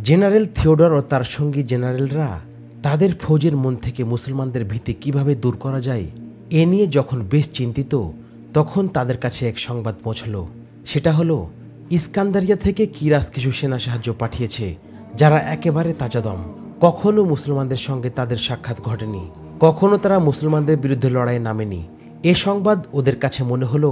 General Theodore ও তার সঙ্গী জেনারেলরা তাদের ফৌজের মন থেকে মুসলমানদের ভীতি কিভাবে দূর করা যায় এ নিয়ে যখন বেশ চিন্তিত, তখন তাদের কাছে এক সংবাদ পৌঁছল। সেটা হলো ইস্কান্দারিয়া থেকে কিরাস কিছু সেনা সাহায্য পাঠিয়েছে, যারা একেবারে তাজাদম। কখনো মুসলমানদের সঙ্গে তাদের সাক্ষাৎ ঘটেনি, কখনো তারা মুসলমানদের বিরুদ্ধে লড়াইয়ে নামেনি। এ সংবাদ ওদের কাছে মনে হলো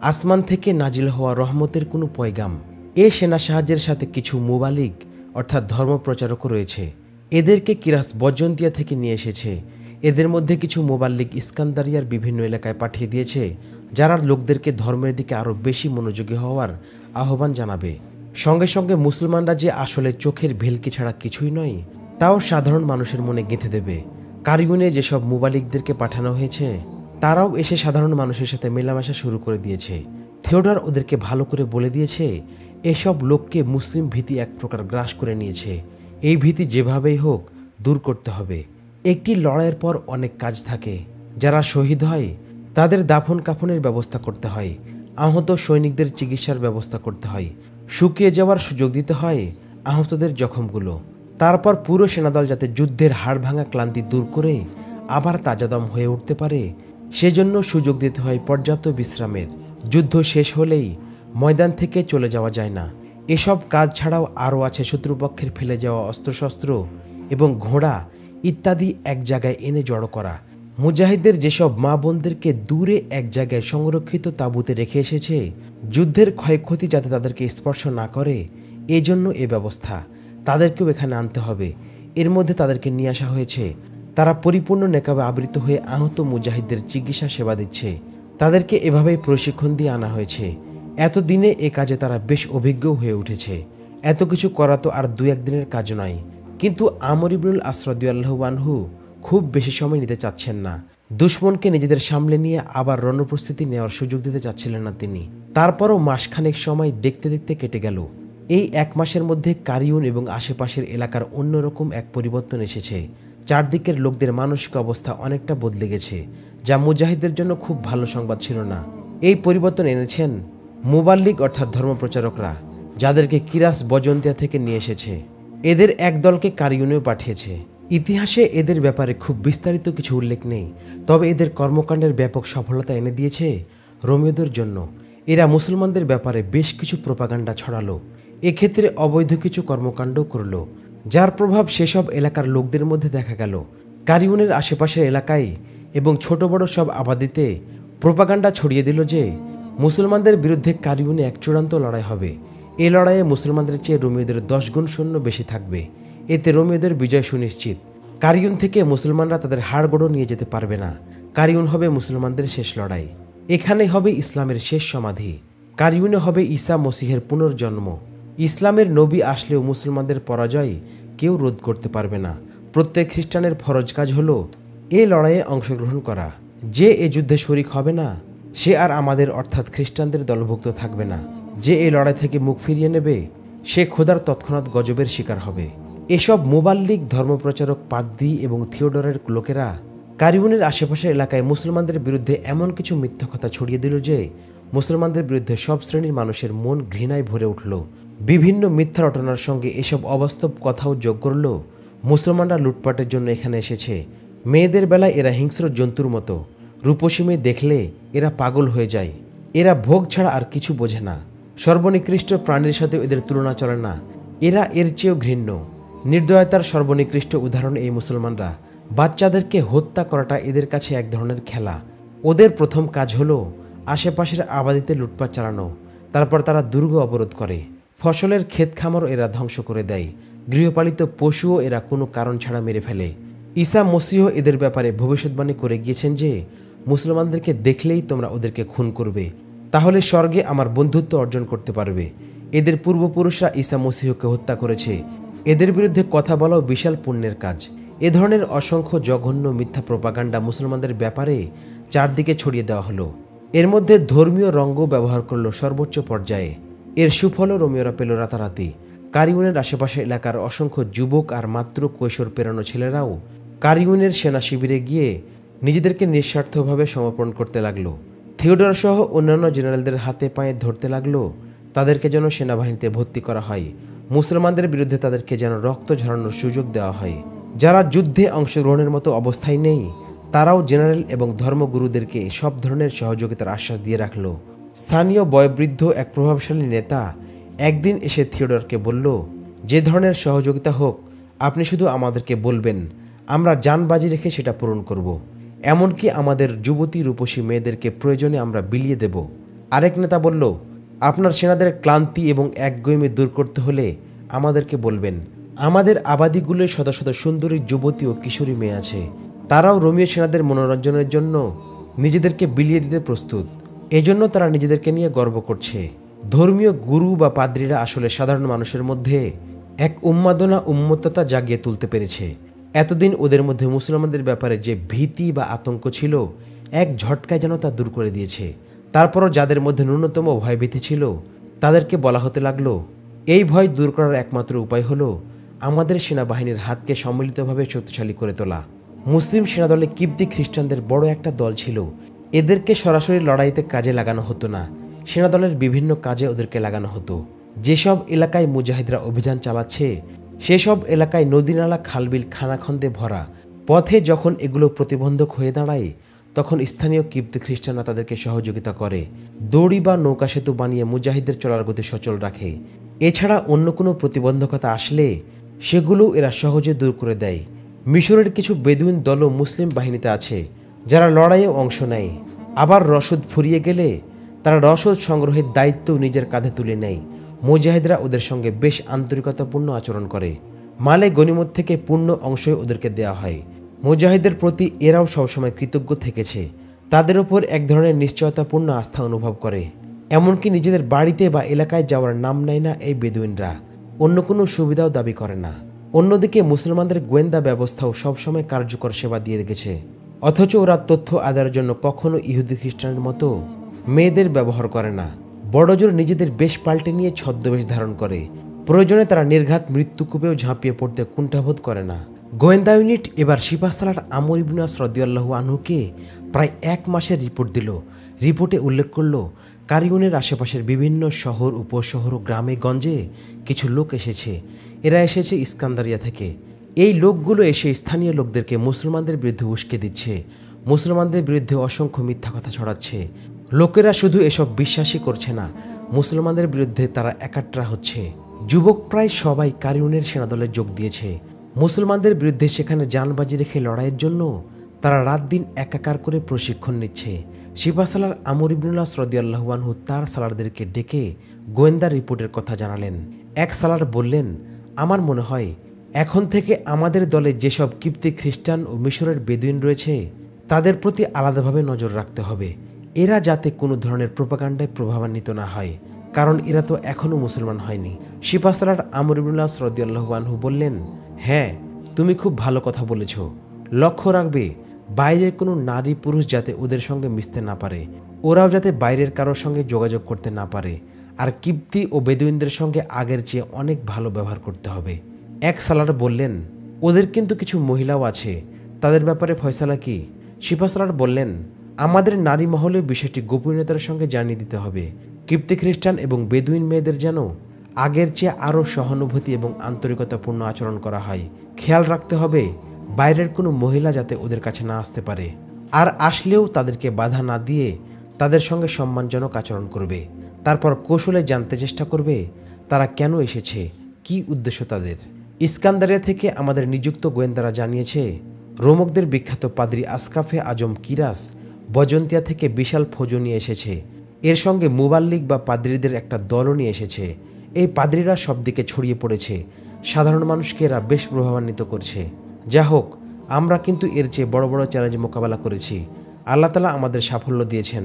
আসমান থেকে নাজিল হওয়া রহমতের কোনো পয়গাম। এ সেনা সাহায্যের সাথে কিছু মুবালিগ অর্থাৎ ধর্মপ্রচারকও রয়েছে। এদেরকে কিরাস বজন্তিয়া থেকে নিয়ে এসেছে। এদের মধ্যে কিছু মুবাল্লিগ ইস্কান্দারিয়ার বিভিন্ন এলাকায় পাঠিয়ে দিয়েছে, যারা লোকদেরকে ধর্মের দিকে আরও বেশি মনোযোগী হওয়ার আহ্বান জানাবে। সঙ্গে সঙ্গে মুসলমানরা যে আসলে চোখের ভেলকি ছাড়া কিছুই নয়, তাও সাধারণ মানুষের মনে গেঁথে দেবে। কারিউনে যেসব মুবালিকদেরকে পাঠানো হয়েছে, তারাও এসে সাধারণ মানুষের সাথে মেলামেশা শুরু করে দিয়েছে। থিওডর ওদেরকে ভালো করে বলে দিয়েছে, এসব লোককে মুসলিম ভীতি এক প্রকার গ্রাস করে নিয়েছে। এই ভীতি যেভাবেই হোক দূর করতে হবে। একটি লড়াইয়ের পর অনেক কাজ থাকে। যারা শহীদ হয় তাদের দাফন কাফনের ব্যবস্থা করতে হয়, আহত সৈনিকদের চিকিৎসার ব্যবস্থা করতে হয়, শুকিয়ে যাওয়ার সুযোগ দিতে হয় আহতদের জখমগুলো। তারপর পুরো সেনাদল যাতে যুদ্ধের হাড় ভাঙা ক্লান্তি দূর করে আবার তাজাদম হয়ে উঠতে পারে, সেজন্য সুযোগ দিতে হয় পর্যাপ্ত বিশ্রামের। যুদ্ধ শেষ হলেই ময়দান থেকে চলে যাওয়া যায় না। এসব কাজ ছাড়াও আরও আছে শত্রুপক্ষের ফেলে যাওয়া অস্ত্রশস্ত্র এবং ঘোড়া ইত্যাদি এক জায়গায় এনে জড়ো করা। মুজাহিদদের যেসব মা বোনদেরকে দূরে এক জায়গায় সংরক্ষিত তাঁবুতে রেখে এসেছে, যুদ্ধের ক্ষয়ক্ষতি যাতে তাদেরকে স্পর্শ না করে, এজন্য এ ব্যবস্থা। তাদেরকেও এখানে আনতে হবে। এর মধ্যে তাদেরকে নিয়ে আসা হয়েছে। তারা পরিপূর্ণ নেকাবে আবৃত হয়ে আহত মুজাহিদদের চিকিৎসা সেবা দিচ্ছে। তাদেরকে এভাবেই প্রশিক্ষণ দিয়ে আনা হয়েছে। এতদিনে এ কাজে তারা বেশ অভিজ্ঞ হয়ে উঠেছে। এত কিছু করা তো আর দু একদিনের কাজ নয়। কিন্তু আমর ইবনুল আস রাদিয়াল্লাহু আনহু খুব বেশি সময় নিতে চাচ্ছেন না। দুশমনকে নিজেদের সামলে নিয়ে আবার রণপ্রস্তুতি নেওয়ার সুযোগ দিতে চাচ্ছিলেন না তিনি। তারপরও মাসখানেক সময় দেখতে দেখতে কেটে গেল। এই এক মাসের মধ্যে কারিউন এবং আশেপাশের এলাকার অন্যরকম এক পরিবর্তন এসেছে। চারদিকের লোকদের মানসিক অবস্থা অনেকটা বদলে গেছে, যা মুজাহিদদের জন্য খুব ভালো সংবাদ ছিল না। এই পরিবর্তন এনেছেন মুবাল্লিগ অর্থাৎ ধর্মপ্রচারকরা, যাদেরকে কিরাস বজন্তিয়া থেকে নিয়ে এসেছে। এদের এক দলকে কারিউনেও পাঠিয়েছে। ইতিহাসে এদের ব্যাপারে খুব বিস্তারিত কিছু উল্লেখ নেই, তবে এদের কর্মকাণ্ডের ব্যাপক সফলতা এনে দিয়েছে রোমীয়দের জন্য। এরা মুসলমানদের ব্যাপারে বেশ কিছু প্রোপাগান্ডা ছড়ালো, এক্ষেত্রে অবৈধ কিছু কর্মকাণ্ডও করল, যার প্রভাব সেসব এলাকার লোকদের মধ্যে দেখা গেল। কারিউনের আশেপাশের এলাকায় এবং ছোট বড় সব আবাদিতে প্রোপাগান্ডা ছড়িয়ে দিল যে মুসলমানদের বিরুদ্ধে কারিউনে এক চূড়ান্ত লড়াই হবে। এই লড়াইয়ে মুসলমানদের চেয়ে রোমীয়দের 10 গুণ সৈন্য বেশি থাকবে। এতে রোমীয়দের বিজয় সুনিশ্চিত। কারিউন থেকে মুসলমানরা তাদের হাড়গোড়ও নিয়ে যেতে পারবে না। কারিউন হবে মুসলমানদের শেষ লড়াই। এখানেই হবে ইসলামের শেষ সমাধি। কারিউনে হবে ঈসা মসিহের পুনর্জন্ম। ইসলামের নবী আসলেও মুসলমানদের পরাজয় কেউ রোধ করতে পারবে না। প্রত্যেক খ্রিস্টানের ফরজ কাজ হলো এই লড়াইয়ে অংশগ্রহণ করা। যে এ যুদ্ধে শরিক হবে না, সে আর আমাদের অর্থাৎ খ্রিস্টানদের দলভুক্ত থাকবে না। যে এই লড়াই থেকে মুখ ফিরিয়ে নেবে, সে খোদার তৎক্ষণাৎ গজবের শিকার হবে। এসব মুবাল্লিগ ধর্মপ্রচারক পাদ্রী এবং থিওডরের লোকেরা কারিউনের আশেপাশের এলাকায় মুসলমানদের বিরুদ্ধে এমন কিছু মিথ্যা কথা ছড়িয়ে দিল যে মুসলমানদের বিরুদ্ধে সব শ্রেণীর মানুষের মন ঘৃণায় ভরে উঠল। বিভিন্ন মিথ্যা রটনার সঙ্গে এসব অবাস্তব কথাও যোগ করল। মুসলমানরা লুটপাটের জন্য এখানে এসেছে। মেয়েদের বেলায় এরা হিংস্র জন্তুর মতো। রূপসী মেয়ে দেখলে এরা পাগল হয়ে যায়। এরা ভোগ ছাড়া আর কিছু বোঝে না। সর্বনিকৃষ্ট প্রাণীর সাথে এদের তুলনা চলে না। এরা এর চেয়েও ঘৃণ্য। নির্দয়তার সর্বনিকৃষ্ট উদাহরণ এই মুসলমানরা। বাচ্চাদেরকে হত্যা করাটা এদের কাছে এক ধরনের খেলা। ওদের প্রথম কাজ হলো আশেপাশের আবাদিতে লুটপাট চালানো। তারপর তারা দুর্গ অবরোধ করে। ফসলের ক্ষেত খামারও এরা ধ্বংস করে দেয়। গৃহপালিত পশুও এরা কোনো কারণ ছাড়া মেরে ফেলে। ঈসা মসীহ এদের ব্যাপারে ভবিষ্যৎবাণী করে গিয়েছেন যে মুসলমানদেরকে দেখলেই তোমরা ওদেরকে খুন করবে, তাহলে স্বর্গে আমার বন্ধুত্ব অর্জন করতে পারবে। এদের পূর্বপুরুষরা ঈসা মসীহকে হত্যা করেছে। এদের বিরুদ্ধে কথা বলাও বিশাল পুণ্যের কাজ। এ ধরনের অসংখ্য জঘন্য মিথ্যা প্রোপাগান্ডা মুসলমানদের ব্যাপারে চারদিকে ছড়িয়ে দেওয়া হলো। এর মধ্যে ধর্মীয় রঙ্গও ব্যবহার করলো সর্বোচ্চ পর্যায়ে। এর সুফলও রোমীয়রা পেল রাতারাতি। কারিউনের আশেপাশের এলাকার অসংখ্য যুবক আর মাত্র কৈশোর পেরানো ছেলেরাও কারিউনের সেনা শিবিরে গিয়ে নিজেদেরকে নিঃস্বার্থভাবে সমর্পণ করতে লাগলো। থিওডর সহ অন্যান্য জেনারেলদের হাতে পায়ে ধরতে লাগলো, তাদেরকে যেন সেনাবাহিনীতে ভর্তি করা হয়। মুসলমানদের বিরুদ্ধে তাদেরকে যেন রক্ত ঝরানোর সুযোগ দেওয়া হয়। যারা যুদ্ধে অংশগ্রহণের মতো অবস্থায় নেই তারাও জেনারেল এবং ধর্মগুরুদেরকে সব ধরনের সহযোগিতার আশ্বাস দিয়ে রাখল। স্থানীয় বয়োবৃদ্ধ এক প্রভাবশালী নেতা একদিন এসে থিওডরকে বলল, যে ধরনের সহযোগিতা হোক আপনি শুধু আমাদেরকে বলবেন, আমরা জানবাজি রেখে সেটা পূরণ করব। এমনকি আমাদের যুবতী রূপসী মেয়েদেরকে প্রয়োজনে আমরা বিলিয়ে দেব। আরেক নেতা বলল, আপনার সেনাদের ক্লান্তি এবং একগুঁয়েমি দূর করতে হলে আমাদেরকে বলবেন। আমাদের আবাদিগুলোয় শত শত সুন্দরী যুবতী ও কিশোরী মেয়ে আছে, তারাও রোমীয় সেনাদের মনোরঞ্জনের জন্য নিজেদেরকে বিলিয়ে দিতে প্রস্তুত। এজন্য তারা নিজেদেরকে নিয়ে গর্ব করছে। ধর্মীয় গুরু বা পাদ্রীরা আসলে সাধারণ মানুষের মধ্যে এক উন্মাদনা উন্মত্ততা জাগিয়ে তুলতে পেরেছে। এতদিন ওদের মধ্যে মুসলমানদের ব্যাপারে যে ভীতি বা আতঙ্ক ছিল এক ঝটকায় যেন তা দূর করে দিয়েছে। তারপরও যাদের মধ্যে ন্যূনতম ভয়ভীতি ছিল তাদেরকে বলা হতে লাগলো, এই ভয় দূর করার একমাত্র উপায় হলো আমাদের সেনাবাহিনীর হাতকে সম্মিলিতভাবে শক্তিশালী করে তোলা। মুসলিম সেনাদলে কিবতি খ্রিস্টানদের বড় একটা দল ছিল। এদেরকে সরাসরি লড়াইতে কাজে লাগানো হতো না, সেনাদলের বিভিন্ন কাজে ওদেরকে লাগানো হতো। যেসব এলাকায় মুজাহিদরা অভিযান চালাচ্ছে সেসব এলাকায় নদীনালা খালবিল খানাখন্দে ভরা। পথে যখন এগুলো প্রতিবন্ধক হয়ে দাঁড়ায় তখন স্থানীয় কিবতি খ্রিস্টানরা তাদেরকে সহযোগিতা করে। দড়ি বা নৌকা সেতু বানিয়ে মুজাহিদদের চলার গতি সচল রাখে। এছাড়া অন্য কোনো প্রতিবন্ধকতা আসলে সেগুলো এরা সহজে দূর করে দেয়। মিশরের কিছু বেদুইন দলও মুসলিম বাহিনীতে আছে যারা লড়াইয়ে অংশ নেয়। আবার রসদ ফুরিয়ে গেলে তারা রসদ সংগ্রহের দায়িত্ব নিজের কাঁধে তুলে নেয়। মুজাহিদরা ওদের সঙ্গে বেশ আন্তরিকতাপূর্ণ আচরণ করে। মালে গনিমত থেকে পূর্ণ অংশই ওদেরকে দেওয়া হয়। মুজাহিদের প্রতি এরাও সবসময় কৃতজ্ঞ থেকেছে। তাদের ওপর এক ধরনের নিশ্চয়তাপূর্ণ আস্থা অনুভব করে। এমনকি নিজেদের বাড়িতে বা এলাকায় যাওয়ার নাম নেয় না এই বেদুইনরা। অন্য কোনো সুবিধাও দাবি করে না। অন্যদিকে মুসলমানদের গোয়েন্দা ব্যবস্থাও সবসময় কার্যকর সেবা দিয়ে গেছে। অথচ ওরা তথ্য আদায়ের জন্য কখনো ইহুদি খ্রিস্টানের মতো মেয়েদের ব্যবহার করে না। বড়জোর নিজেদের বেশ পাল্টে নিয়ে ছদ্মবেশ ধারণ করে। প্রয়োজনে তারা নির্ঘাত মৃত্যুকূপেও ঝাঁপিয়ে পড়তে কুণ্ঠাবোধ করে না। গোয়েন্দা ইউনিট এবার সিপাহসালার আমর ইবনে আস রাদিয়াল্লাহু আনহুকে প্রায় 1 মাসের রিপোর্ট দিল। রিপোর্টে উল্লেখ করল কারিউনের আশেপাশের বিভিন্ন শহর, উপশহর ও গ্রামে গঞ্জে কিছু লোক এসেছে। এরা এসেছে ইস্কান্দারিয়া থেকে। এই লোকগুলো এসে স্থানীয় লোকদেরকে মুসলমানদের বিরুদ্ধে উস্কে দিচ্ছে, মুসলমানদের বিরুদ্ধে অসংখ্য মিথ্যা কথা ছড়াচ্ছে। লোকেরা শুধু এসব বিশ্বাসই করছে না, মুসলমানদের বিরুদ্ধে তারা একাট্রা হচ্ছে। যুবক প্রায় সবাই কারিউনের সেনাদলে যোগ দিয়েছে। মুসলমানদের বিরুদ্ধে সেখানে জানবাজি রেখে লড়াইয়ের জন্য তারা রাত দিন একাকার করে প্রশিক্ষণ নিচ্ছে। সিপাহসালার আমর ইবনে আস রাদিয়াল্লাহু আনহু তার সালারদেরকে ডেকে গোয়েন্দা রিপোর্টের কথা জানালেন। এক সালার বললেন, আমার মনে হয় এখন থেকে আমাদের দলে যেসব কিপ্তি খ্রিস্টান ও মিশরের বেদুইন রয়েছে তাদের প্রতি আলাদাভাবে নজর রাখতে হবে। এরা যাতে কোনো ধরনের প্রোপাগান্ডায় প্রভাবান্বিত না হয়, কারণ এরা তো এখনও মুসলমান হয়নি। সিপাহসালার আমর ইবনে আস রাদিয়াল্লাহু আনহু বললেন, হ্যাঁ, তুমি খুব ভালো কথা বলেছ। লক্ষ্য রাখবে বাইরের কোনো নারী পুরুষ যাতে ওদের সঙ্গে মিশতে না পারে, ওরাও যাতে বাইরের কারোর সঙ্গে যোগাযোগ করতে না পারে। আর কিপ্তি ও বেদুইনদের সঙ্গে আগের চেয়ে অনেক ভালো ব্যবহার করতে হবে। এক সালার বললেন, ওদের কিন্তু কিছু মহিলাও আছে, তাদের ব্যাপারে ফয়সালা কি? সিপাহসালার বললেন, আমাদের নারী মহলে বিষয়টি গোপনীয়তার সঙ্গে জানিয়ে দিতে হবে। কিপ্তি খ্রিস্টান এবং বেদুইন মেয়েদের যেন আগের চেয়ে আরও সহানুভূতি এবং আন্তরিকতাপূর্ণ আচরণ করা হয়। খেয়াল রাখতে হবে বাইরের কোনো মহিলা যাতে ওদের কাছে না আসতে পারে, আর আসলেও তাদেরকে বাধা না দিয়ে তাদের সঙ্গে সম্মানজনক আচরণ করবে। তারপর কৌশলে জানতে চেষ্টা করবে তারা কেন এসেছে, কি উদ্দেশ্য তাদের। ইস্কান্দারিয়া থেকে আমাদের নিযুক্ত গোয়েন্দারা জানিয়েছে রোমকদের বিখ্যাত পাদ্রী আসকাফে আজম কিরাস বজন্তিয়া থেকে বিশাল ফৌজ নিয়ে এসেছে। এর সঙ্গে মুবাল্লিক বা পাদ্রীদের একটা দলও নিয়ে এসেছে। এই পাদ্রীরা সব দিকে ছড়িয়ে পড়েছে, সাধারণ মানুষকে এরা বেশ প্রভাবান্বিত করছে। যা হোক, আমরা কিন্তু এর চেয়ে বড় বড় চ্যালেঞ্জ মোকাবেলা করেছি। আল্লাহ তাআলা আমাদের সাফল্য দিয়েছেন।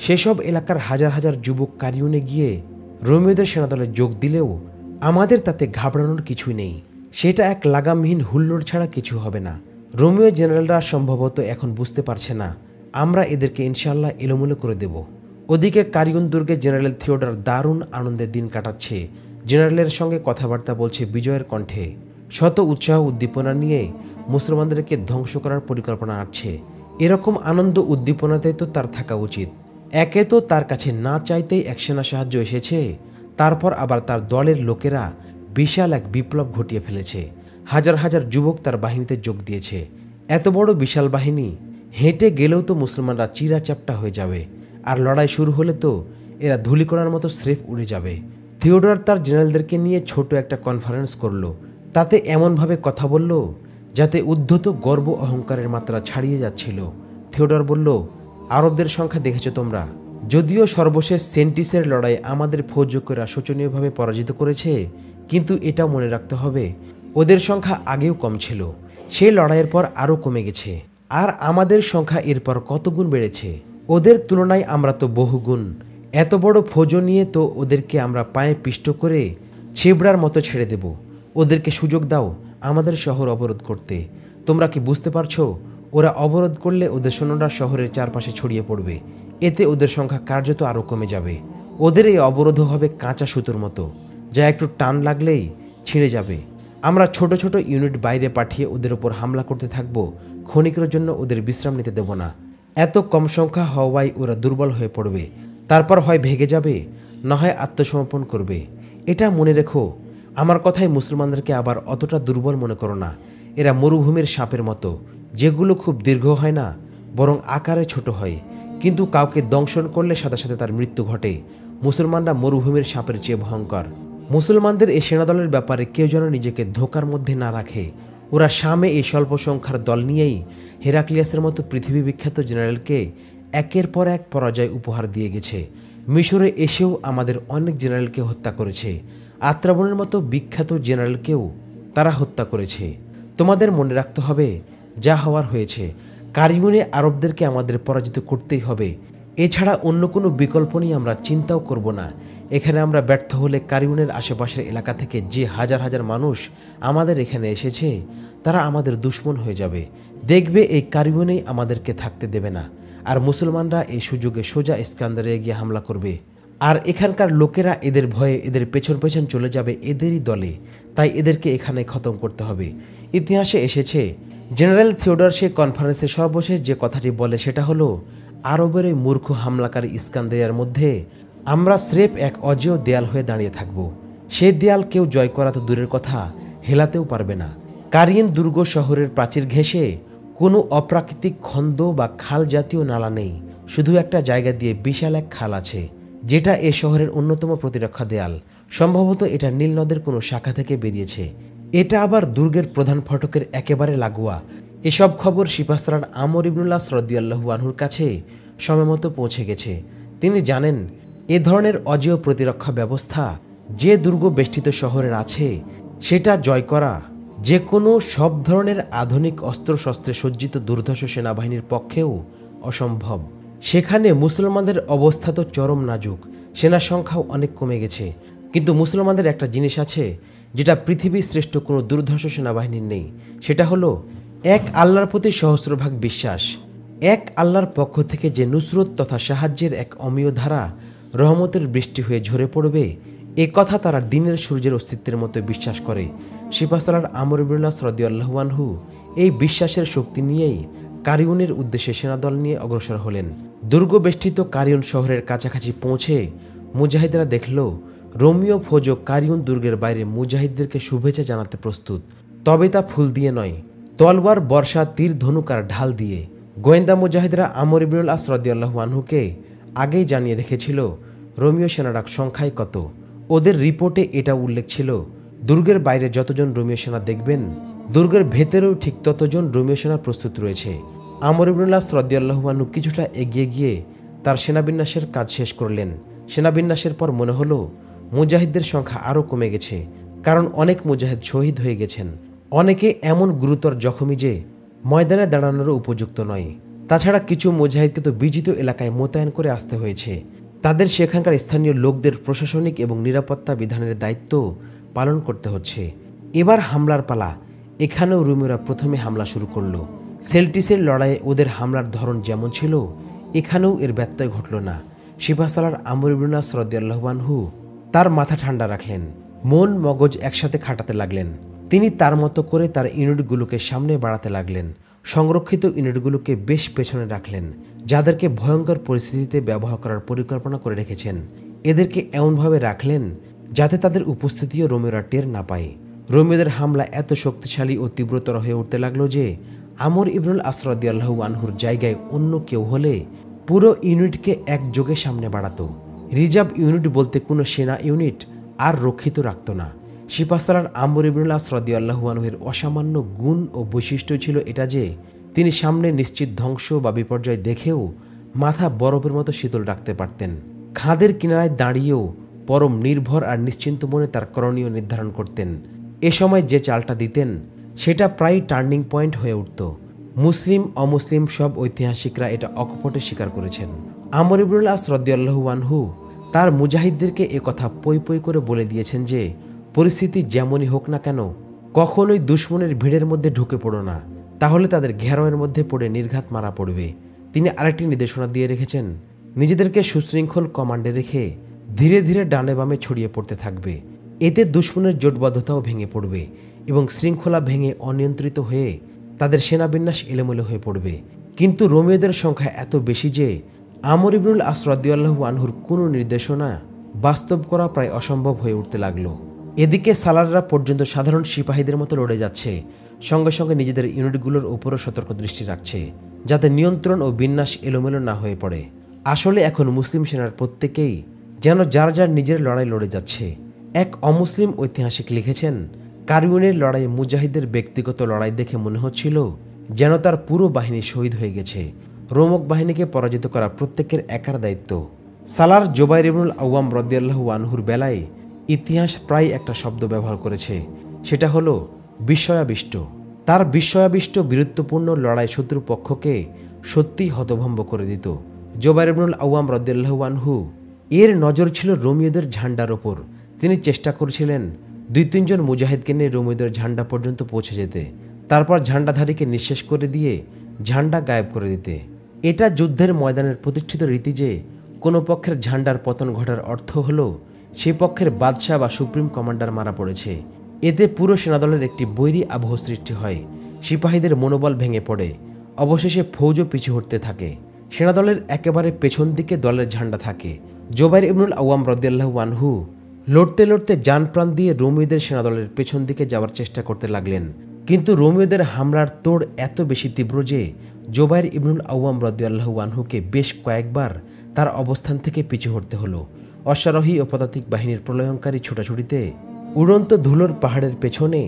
সেসব এলাকার হাজার হাজার যুবক কারিউনে গিয়ে রোমীয়দের সেনাদলে যোগ দিলেও আমাদের তাতে ঘাবড়ানোর কিছুই নেই। সেটা এক লাগামহীন হুল্লোড় ছাড়া কিছু হবে না। রোমীয় জেনারেলরা সম্ভবত এখন বুঝতে পারছে না, আমরা এদেরকে ইনশাআল্লাহ এলোমেলো করে দেব। ওদিকে কারিউন দুর্গে জেনারেল থিওডর দারুণ আনন্দের দিন কাটাচ্ছে। জেনারেলের সঙ্গে কথাবার্তা বলছে বিজয়ের কণ্ঠে। শত উৎসাহ উদ্দীপনা নিয়ে মুসলমানদেরকে ধ্বংস করার পরিকল্পনা আঁটছে। এরকম আনন্দ উদ্দীপনাতে তো তার থাকা উচিত। একে তো তার কাছে না চাইতেই এক সেনা সাহায্য এসেছে, তারপর আবার তার দলের লোকেরা বিশাল এক বিপ্লব ঘটিয়ে ফেলেছে। হাজার হাজার যুবক তার বাহিনীতে যোগ দিয়েছে। এত বড় বিশাল বাহিনী হেঁটে গেলেও তো মুসলমানরা চিরাচাপটা হয়ে যাবে, আর লড়াই শুরু হলে তো এরা ধূলিকণার মতো স্রেফ উড়ে যাবে। থিওডর তার জেনারেলদেরকে নিয়ে ছোট একটা কনফারেন্স করলো। তাতে এমনভাবে কথা বলল যাতে উদ্ধত গর্ব অহংকারের মাত্রা ছাড়িয়ে যাচ্ছিল। থিওডর বলল, আরবদের সংখ্যা দেখেছ তোমরা? যদিও সর্বশেষ সেন্টিসের লড়াই আমাদের ফৌজকেরা শোচনীয়ভাবে পরাজিত করেছে, কিন্তু এটা মনে রাখতে হবে ওদের সংখ্যা আগেও কম ছিল। সেই লড়াইয়ের পর আরও কমে গেছে, আর আমাদের সংখ্যা এরপর কত গুণ বেড়েছে। ওদের তুলনায় আমরা তো বহুগুণ। এত বড় ফৌজ নিয়ে তো ওদেরকে আমরা পায়ে পিষ্ট করে ছেবড়ার মতো ছেড়ে দেব। ওদেরকে সুযোগ দাও আমাদের শহর অবরোধ করতে। তোমরা কি বুঝতে পারছো? ওরা অবরোধ করলে ওদের সৈন্যরা শহরের চারপাশে ছড়িয়ে পড়বে। এতে ওদের সংখ্যা কার্যত আরও কমে যাবে। ওদের এই অবরোধ হবে কাঁচা সুতোর মতো, যা একটু টান লাগলেই ছিঁড়ে যাবে। আমরা ছোট ছোট ইউনিট বাইরে পাঠিয়ে ওদের ওপর হামলা করতে থাকবো। ক্ষণিকের জন্য ওদের বিশ্রাম নিতে দেব না। এত কম সংখ্যা হওয়ায় ওরা দুর্বল হয়ে পড়বে, তারপর হয় ভেগে যাবে, না হয় আত্মসমর্পণ করবে। এটা মনে রেখো। আমার কথায় মুসলমানদেরকে আবার অতটা দুর্বল মনে করো না। এরা মরুভূমির সাপের মতো, যেগুলো খুব দীর্ঘ হয় না, বরং আকারে ছোট হয়, কিন্তু কাউকে দংশন করলে সাথে সাথে তার মৃত্যু ঘটে। মুসলমানরা মরুভূমির সাপের চেয়ে ভয়ঙ্কর। মুসলমানদের এই সেনাদলের ব্যাপারে কেউ যেন নিজেকে ধোঁকার মধ্যে না রাখে। ওরা শামে এই স্বল্প সংখ্যার দল নিয়েই হেরাক্লিয়াসের মতো পৃথিবী বিখ্যাত জেনারেলকে একের পর এক পরাজয় উপহার দিয়ে গেছে। মিশরে এসেও আমাদের অনেক জেনারেলকে হত্যা করেছে। আত্রাবনের মতো বিখ্যাত জেনারেলকেও তারা হত্যা করেছে। তোমাদের মনে রাখতে হবে, যা হওয়ার হয়েছে। কারিউনে আরবদেরকে আমাদের পরাজিত করতেই হবে। এছাড়া অন্য কোনো বিকল্প নিয়ে আমরা চিন্তাও করব না। এখানে আমরা ব্যর্থ হলে কারিউনের আশেপাশের এলাকা থেকে যে হাজার হাজার মানুষ আমাদের এখানে এসেছে, তারা আমাদের দুশমন হয়ে যাবে। দেখবে এই কারিউনেই আমাদেরকে থাকতে দেবে না, আর মুসলমানরা এই সুযোগে সোজা ইস্কান্দারে গিয়ে হামলা করবে। আর এখানকার লোকেরা এদের ভয়ে এদের পেছন পেছন চলে যাবে এদেরই দলে। তাই এদেরকে এখানে খতম করতে হবে। ইতিহাসে এসেছে, জেনারেল থিওডর সে কনফারেন্সে সর্বশেষ যে কথাটি বলে সেটা হলো, আরবের ওই মূর্খ হামলাকারী ইস্কান্দারিয়ার মধ্যে আমরা স্রেফ এক অজেয় দেয়াল হয়ে দাঁড়িয়ে থাকব। সে দেয়াল কেউ জয় করা তো দূরের কথা, হেলাতেও পারবে না। কারিন দুর্গ শহরের প্রাচীর ঘেঁষে কোনো অপ্রাকৃতিক খন্দ বা খাল জাতীয় নালা নেই। শুধু একটা জায়গা দিয়ে বিশাল এক খাল আছে, যেটা এ শহরের অন্যতম প্রতিরক্ষা দেয়াল। সম্ভবত এটা নীল নদের কোনো শাখা থেকে বেরিয়েছে। এটা আবার দুর্গের প্রধান ফটকের একেবারে লাগোয়া। এসব খবর সিপাহসালার আমর ইবনুল্লাহ রাদিয়াল্লাহু আনহুর কাছে সময়মতো পৌঁছে গেছে। তিনি জানেন এ ধরনের অজেয় প্রতিরক্ষা ব্যবস্থা যে দুর্গ বেষ্টিত শহরের আছে, সেটা জয় করা যে কোনো সব ধরনের আধুনিক অস্ত্রশস্ত্রে সজ্জিত দুর্ধর্ষ সেনাবাহিনীর পক্ষেও অসম্ভব। সেখানে মুসলমানদের অবস্থা তো চরম নাজুক, সেনার সংখ্যাও অনেক কমে গেছে। কিন্তু মুসলমানদের একটা জিনিস আছে যেটা পৃথিবীর শ্রেষ্ঠ কোনো দুর্ধর্ষ সেনাবাহিনীর নেই। সেটা হলো এক আল্লাহর প্রতি সহস্রভাগ বিশ্বাস। এক আল্লাহর পক্ষ থেকে যে নুসরত তথা সাহায্যের এক অমীয় ধারা রহমতের বৃষ্টি হয়ে ঝরে পড়বে, এ কথা তারা দিনের সূর্যের অস্তিত্বের মতো বিশ্বাস করে। সিপাহসালার আমর ইবনুল্লাহ রাদিয়াল্লাহু আনহু এই বিশ্বাসের শক্তি নিয়েই কারিউনের উদ্দেশ্যে সেনাদল নিয়ে অগ্রসর হলেন। দুর্গবেষ্টিত কারিউন শহরের কাছাকাছি পৌঁছে মুজাহিদরা দেখল রোমীয় ফৌজ কারিউন দুর্গের বাইরে মুজাহিদদেরকে শুভেচ্ছা জানাতে প্রস্তুত। তবে তা ফুল দিয়ে নয়, তলওয়ার, বর্ষা, তীর, ধনুক আর ঢাল দিয়ে। গোয়েন্দা মুজাহিদরা আমর ইবনুল আস রাদিয়াল্লাহু আনহুকে আগেই জানিয়ে রেখেছিল রোমীয় সেনারা সংখ্যায় কত। ওদের রিপোর্টে এটা উল্লেখ ছিল, দুর্গের বাইরে যতজন রোমীয় সেনা দেখবেন, দুর্গের ভেতরেও ঠিক ততজন রোমীয় সেনা প্রস্তুত রয়েছে। আমর ইবনুল আস রাদিয়াল্লাহু আনহু কিছুটা এগিয়ে গিয়ে তার সেনাবিন্যাসের কাজ শেষ করলেন। সেনাবিন্যাসের পর মনে হলো মুজাহিদদের সংখ্যা আরও কমে গেছে, কারণ অনেক মুজাহিদ শহীদ হয়ে গেছেন। অনেকে এমন গুরুতর জখমী যে ময়দানে দাঁড়ানোরও উপযুক্ত নয়। তাছাড়া কিছু মুজাহিদকে তো বিজিত এলাকায় মোতায়েন করে আসতে হয়েছে। তাদের সেখানকার স্থানীয় লোকদের প্রশাসনিক এবং নিরাপত্তা বিধানের দায়িত্ব পালন করতে হচ্ছে। এবার হামলার পালা। এখানেও রোমীয়রা প্রথমে হামলা শুরু করলো। সেল্টিসের লড়াইয়ে ওদের হামলার ধরন যেমন ছিল, এখানেও এর ব্যত্যয় ঘটল না। সিপাহসালার আমর ইবনুল আস রাদিয়াল্লাহু আনহু তার মাথা ঠান্ডা রাখলেন, মন মগজ একসাথে খাটাতে লাগলেন। তিনি তার মতো করে তার ইউনিটগুলোকে সামনে বাড়াতে লাগলেন। সংরক্ষিত ইউনিটগুলোকে বেশ পেছনে রাখলেন, যাদেরকে ভয়ঙ্কর পরিস্থিতিতে ব্যবহার করার পরিকল্পনা করে রেখেছেন। এদেরকে এমনভাবে রাখলেন যাতে তাদের উপস্থিতিও রোমিওরা টের না পায়। রোমিওদের হামলা এত শক্তিশালী ও তীব্রতর হয়ে উঠতে লাগলো যে আমর ইবনুল আস রাদিয়াল্লাহু আনহুর জায়গায় অন্য কেউ হলে পুরো ইউনিটকে একযোগে সামনে বাড়াতো। রিজার্ভ ইউনিট বলতে কোনো সেনা ইউনিট আর রক্ষিত রাখত না। সিপাহসালার আমর ইবনুল আস রাদিয়াল্লাহু আনহুর অসামান্য গুণ ও বৈশিষ্ট্য ছিল এটা যে তিনি সামনে নিশ্চিত ধ্বংস বা বিপর্যয় দেখেও মাথা বরফের মতো শীতল রাখতে পারতেন। খাদের কিনারায় দাঁড়িয়েও পরম নির্ভর আর নিশ্চিন্ত মনে তার করণীয় নির্ধারণ করতেন। এ সময় যে চালটা দিতেন সেটা প্রায় টার্নিং পয়েন্ট হয়ে উঠত। মুসলিম অমুসলিম সব ঐতিহাসিকরা এটা অকপটে স্বীকার করেছেন। আমর ইবনুল আস রাদিয়াল্লাহু আনহু তার মুজাহিদদেরকে একথা পই পই করে বলে দিয়েছেন যে পরিস্থিতি যেমনই হোক না কেন কখনোই দুশমনের ভিড়ের মধ্যে ঢুকে পড়ো না, তাহলে তাদের ঘেরাওয়ের মধ্যে পড়ে নির্ঘাত মারা পড়বে। তিনি আরেকটি নির্দেশনা দিয়ে রেখেছেন, নিজেদেরকে সুশৃঙ্খল কমান্ডে রেখে ধীরে ধীরে ডানে বামে ছড়িয়ে পড়তে থাকবে। এতে দুশমনের জোটবদ্ধতাও ভেঙে পড়বে এবং শৃঙ্খলা ভেঙে অনিয়ন্ত্রিত হয়ে তাদের সেনাবিন্যাস এলোমেলো হয়ে পড়বে। কিন্তু রোমিওদের সংখ্যা এত বেশি যে আমর ইবনুল আস রাদিয়াল্লাহু আনহুর কোনো নির্দেশনা বাস্তব করা প্রায় অসম্ভব হয়ে উঠতে লাগলো। এদিকে সালাররা পর্যন্ত সাধারণ সিপাহীদের মতো লড়ে যাচ্ছে, সঙ্গে সঙ্গে নিজেদের ইউনিটগুলোর উপরও সতর্ক দৃষ্টি রাখছে যাতে নিয়ন্ত্রণ ও বিন্যাস এলোমেলো না হয়ে পড়ে। আসলে এখন মুসলিম সেনার প্রত্যেকেই যেন যার যার নিজের লড়াই লড়ে যাচ্ছে। এক অমুসলিম ঐতিহাসিক লিখেছেন, কারওয়ানের লড়াইয়ে মুজাহিদের ব্যক্তিগত লড়াই দেখে মনে হচ্ছিল যেন তার পুরো বাহিনী শহীদ হয়ে গেছে। রোমক বাহিনীকে পরাজিত করা প্রত্যেকের একার দায়িত্ব। সালার জুবাইর ইবনুল আওয়াম রাদিয়াল্লাহু আনহুর বেলায় ইতিহাস প্রায় একটা শব্দ ব্যবহার করেছে, সেটা হলো বিস্ময়াবিষ্ট। তার বিস্ময়াবিষ্ট বীরত্বপূর্ণ লড়াই শত্রুপক্ষকে সত্যিই হতভম্ব করে দিত। জুবাইর ইবনুল আওয়াম রাদিয়াল্লাহু আনহু এর নজর ছিল রোমিওদের ঝান্ডার ওপর। তিনি চেষ্টা করছিলেন 2-3 জন মুজাহিদকে নিয়ে রোমিওদের ঝান্ডা পর্যন্ত পৌঁছে যেতে, তারপর ঝান্ডাধারীকে নিঃশেষ করে দিয়ে ঝান্ডা গায়েব করে দিতে। এটা যুদ্ধের ময়দানের প্রতিষ্ঠিত রীতি যে কোনো পক্ষের ঝান্ডার পতন ঘটার অর্থ হলো সে পক্ষের বাদশাহ বা সুপ্রিম কমান্ডার মারা পড়েছে। এতে পুরো সেনাদলের একটি বৈরী আবহ সৃষ্টি হয়, সিপাহীদের মনোবল ভেঙে পড়ে, অবশেষে ফৌজও পিছু হটতে থাকে। সেনাদলের একেবারে পেছন দিকে দলের ঝান্ডা থাকে। জুবাইর ইবনুল আওয়াম রাদিয়াল্লাহু আনহু লড়তে লড়তে জান প্রাণ দিয়ে রোমিওদের সেনাদলের পেছন দিকে যাওয়ার চেষ্টা করতে লাগলেন, কিন্তু রোমিওদের হামলার তোড় এত বেশি তীব্র যে জুবাইর ইবনুল আওয়াম রাদিয়াল্লাহু আনহুকে বেশ কয়েকবার তার অবস্থান থেকে পিছু হটতে হলো। অশ্বারোহী ও পদাতিক বাহিনীর প্রলয়ঙ্কারী ছুটাছুটিতে উড়ন্ত ধুলোর পাহাড়ের পেছনে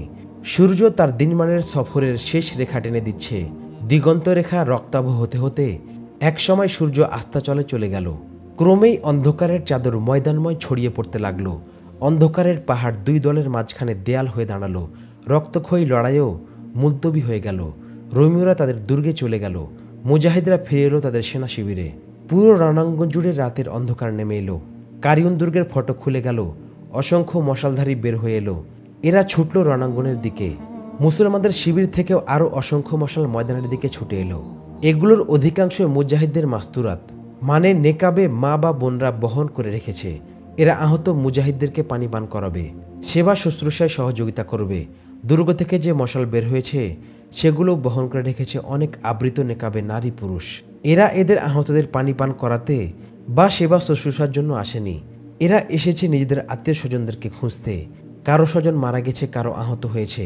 সূর্য তার দিনমানের সফরের শেষ রেখা টেনে দিচ্ছে। দিগন্ত রেখা রক্তাভ হতে হতে একসময় সূর্য আস্তাচলে চলে গেল। ক্রমেই অন্ধকারের চাদর ময়দানময় ছড়িয়ে পড়তে লাগলো। অন্ধকারের পাহাড় দুই দলের মাঝখানে দেয়াল হয়ে দাঁড়ালো। রক্তক্ষয়ী লড়াইও মুলতবি হয়ে গেল। রোমিওরা তাদের দুর্গে চলে গেল, মুজাহিদরা ফিরে এলো তাদের সেনা শিবিরে। পুরো রণাঙ্গন জুড়ে রাতের অন্ধকার নেমে এলো। কারিয়ন দুর্গের ফটক খুলে গেল, অসংখ্য মশালধারী বের হয়ে এলো। এরা ছুটল রণাঙ্গনের দিকে। মুসলমানদের শিবির থেকেও আরও অসংখ্য মশাল ময়দানের দিকে ছুটে এলো। এগুলোর অধিকাংশ মুজাহিদদের মাস্তুরাত, মানে নেকাবে মা বা বোনরা বহন করে রেখেছে। এরা আহত মুজাহিদদেরকে পানি পান করাবে, সেবা শুশ্রূষায় সহযোগিতা করবে। দুর্গ থেকে যে মশাল বের হয়েছে সেগুলো বহন করে রেখেছে অনেক আবৃত নেকাবে নারী পুরুষ। এরা এদের আহতদের পানি পান করাতে বা সেবা শুশ্রূষার জন্য আসেনি। এরা এসেছে নিজেদের আত্মীয় স্বজনদেরকে খুঁজতে। কারো স্বজন মারা গেছে, কারো আহত হয়েছে।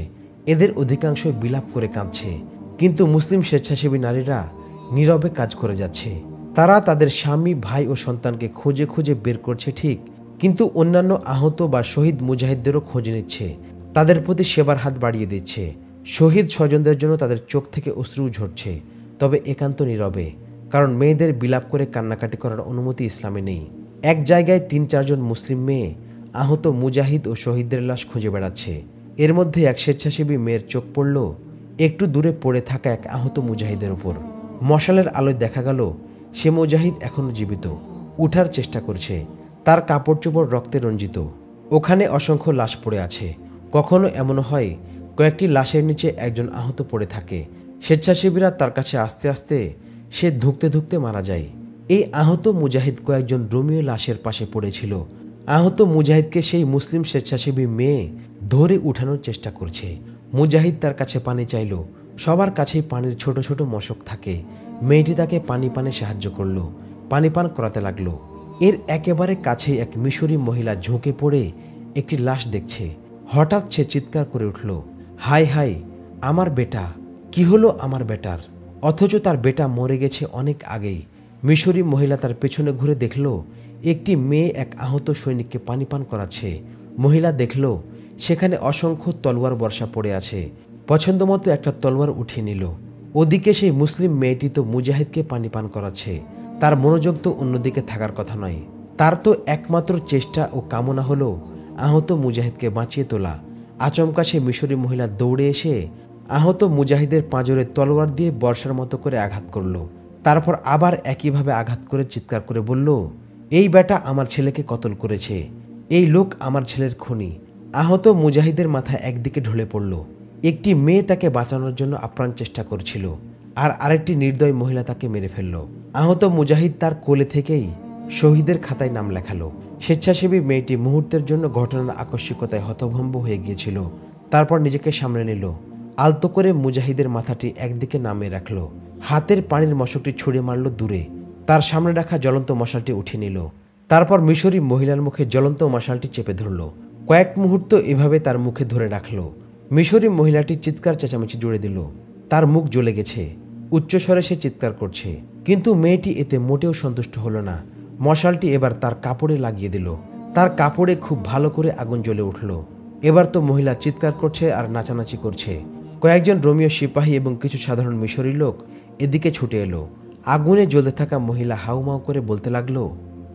এদের অধিকাংশ বিলাপ করে কাঁদছে, কিন্তু মুসলিম স্বেচ্ছাসেবী নারীরা নীরবে কাজ করে যাচ্ছে। তারা তাদের স্বামী, ভাই ও সন্তানকে খুঁজে খুঁজে বের করছে ঠিক, কিন্তু অন্যান্য আহত বা শহীদ মুজাহিদদেরও খোঁজ নিচ্ছে, তাদের প্রতি সেবার হাত বাড়িয়ে দিচ্ছে। শহীদ স্বজনদের জন্য তাদের চোখ থেকে অশ্রু ঝরছে, তবে একান্ত নীরবে, কারণ মেয়েদের বিলাপ করে কান্নাকাটি করার অনুমতি ইসলামে নেই। এক জায়গায় 3-4 জন মুসলিম মেয়ে আহত মুজাহিদ ও শহীদদের লাশ খুঁজে বেড়াচ্ছে। এর মধ্যে এক স্বেচ্ছাসেবী মেয়ের চোখ পড়ল একটু দূরে পড়ে থাকা এক আহত মুজাহিদের উপর। মশালের আলোয় দেখা গেল সে মুজাহিদ এখনও জীবিত, উঠার চেষ্টা করছে। তার কাপড় চোপড় রক্তে রঞ্জিত। ওখানে অসংখ্য লাশ পড়ে আছে। কখনো এমনও হয় কয়েকটি লাশের নিচে একজন আহত পড়ে থাকে। স্বেচ্ছাসেবীরা তার কাছে আস্তে আস্তে সে ধুঁকতে ধুঁকতে মারা যায়। এই আহত মুজাহিদ কয়েকজন রোমিও লাশের পাশে পড়েছিল। আহত মুজাহিদকে সেই মুসলিম স্বেচ্ছাসেবী মেয়ে ধরে উঠানোর চেষ্টা করছে। মুজাহিদ তার কাছে পানি চাইল। সবার কাছেই পানির ছোট ছোট মশক থাকে। মেয়েটি তাকে পানি পানে সাহায্য করলো, পানি পান করাতে লাগলো। এর একেবারে কাছেই এক মিশরী মহিলা ঝুঁকে পড়ে একটি লাশ দেখছে। হঠাৎ সে চিৎকার করে উঠল, হায় হায়, আমার বেটা! কি হলো আমার বেটার? অথচ তার বেটা মরে গেছে অনেক আগেই। মিশরী মহিলা তার পেছনে ঘুরে দেখল একটি মেয়ে এক আহত সৈনিককে পানি পান করাচ্ছে। মহিলা দেখল সেখানে অসংখ্য তলোয়ার বর্ষা পড়ে আছে। পছন্দমতো একটা তলোয়ার উঠিয়ে নিল। ওদিকে সেই মুসলিম মেয়েটি তো মুজাহিদকে পানি পান করাচ্ছে। তার মনোযোগ তো অন্যদিকে থাকার কথা নয়। তার তো একমাত্র চেষ্টা ও কামনা হলো আহত মুজাহিদকে বাঁচিয়ে তোলা। আচমকা সে মিশরী মহিলা দৌড়ে এসে আহত মুজাহিদের পাঁজরে তলোয়ার দিয়ে বর্ষার মতো করে আঘাত করল। তারপর আবার একইভাবে আঘাত করে চিৎকার করে বলল, এই বেটা আমার ছেলেকে কতল করেছে, এই লোক আমার ছেলের খুনি। আহত মুজাহিদের মাথা একদিকে ঢলে পড়ল। একটি মেয়ে তাকে বাঁচানোর জন্য আপ্রাণ চেষ্টা করছিল, আর আরেকটি নির্দয় মহিলা তাকে মেরে ফেলল। আহত মুজাহিদ তার কোলে থেকেই শহীদের খাতায় নাম লেখালো। স্বেচ্ছাসেবী মেয়েটি মুহূর্তের জন্য ঘটনার আকস্মিকতায় হতভম্ব হয়ে গিয়েছিল। তারপর নিজেকে সামলে নিল। আলতো করে মুজাহিদের মাথাটি একদিকে নামিয়ে রাখল। হাতের পানির মশকটি ছুঁড়ে মারল দূরে। তার সামনে রাখা জ্বলন্ত মশালটি উঠিয়ে নিল। তারপর মিশরী মহিলার মুখে জ্বলন্ত মশালটি চেপে ধরল। কয়েক মুহূর্ত এভাবে তার মুখে ধরে রাখল। মিশরী মহিলাটি চিৎকার চেঁচামেচি জুড়ে দিল। তার মুখ জ্বলে গেছে। উচ্চস্বরে সে চিৎকার করছে, কিন্তু মেয়েটি এতে মোটেও সন্তুষ্ট হলো না। মশালটি এবার তার কাপড়ে লাগিয়ে দিল। তার কাপড়ে খুব ভালো করে আগুন জ্বলে উঠল। এবার তো মহিলা চিৎকার করছে আর নাচানাচি করছে। কয়েকজন রোমীয় সিপাহী এবং কিছু সাধারণ মিশরী লোক এদিকে ছুটে এলো। আগুনে জ্বলতে থাকা মহিলা হাউমাউ করে বলতে লাগলো,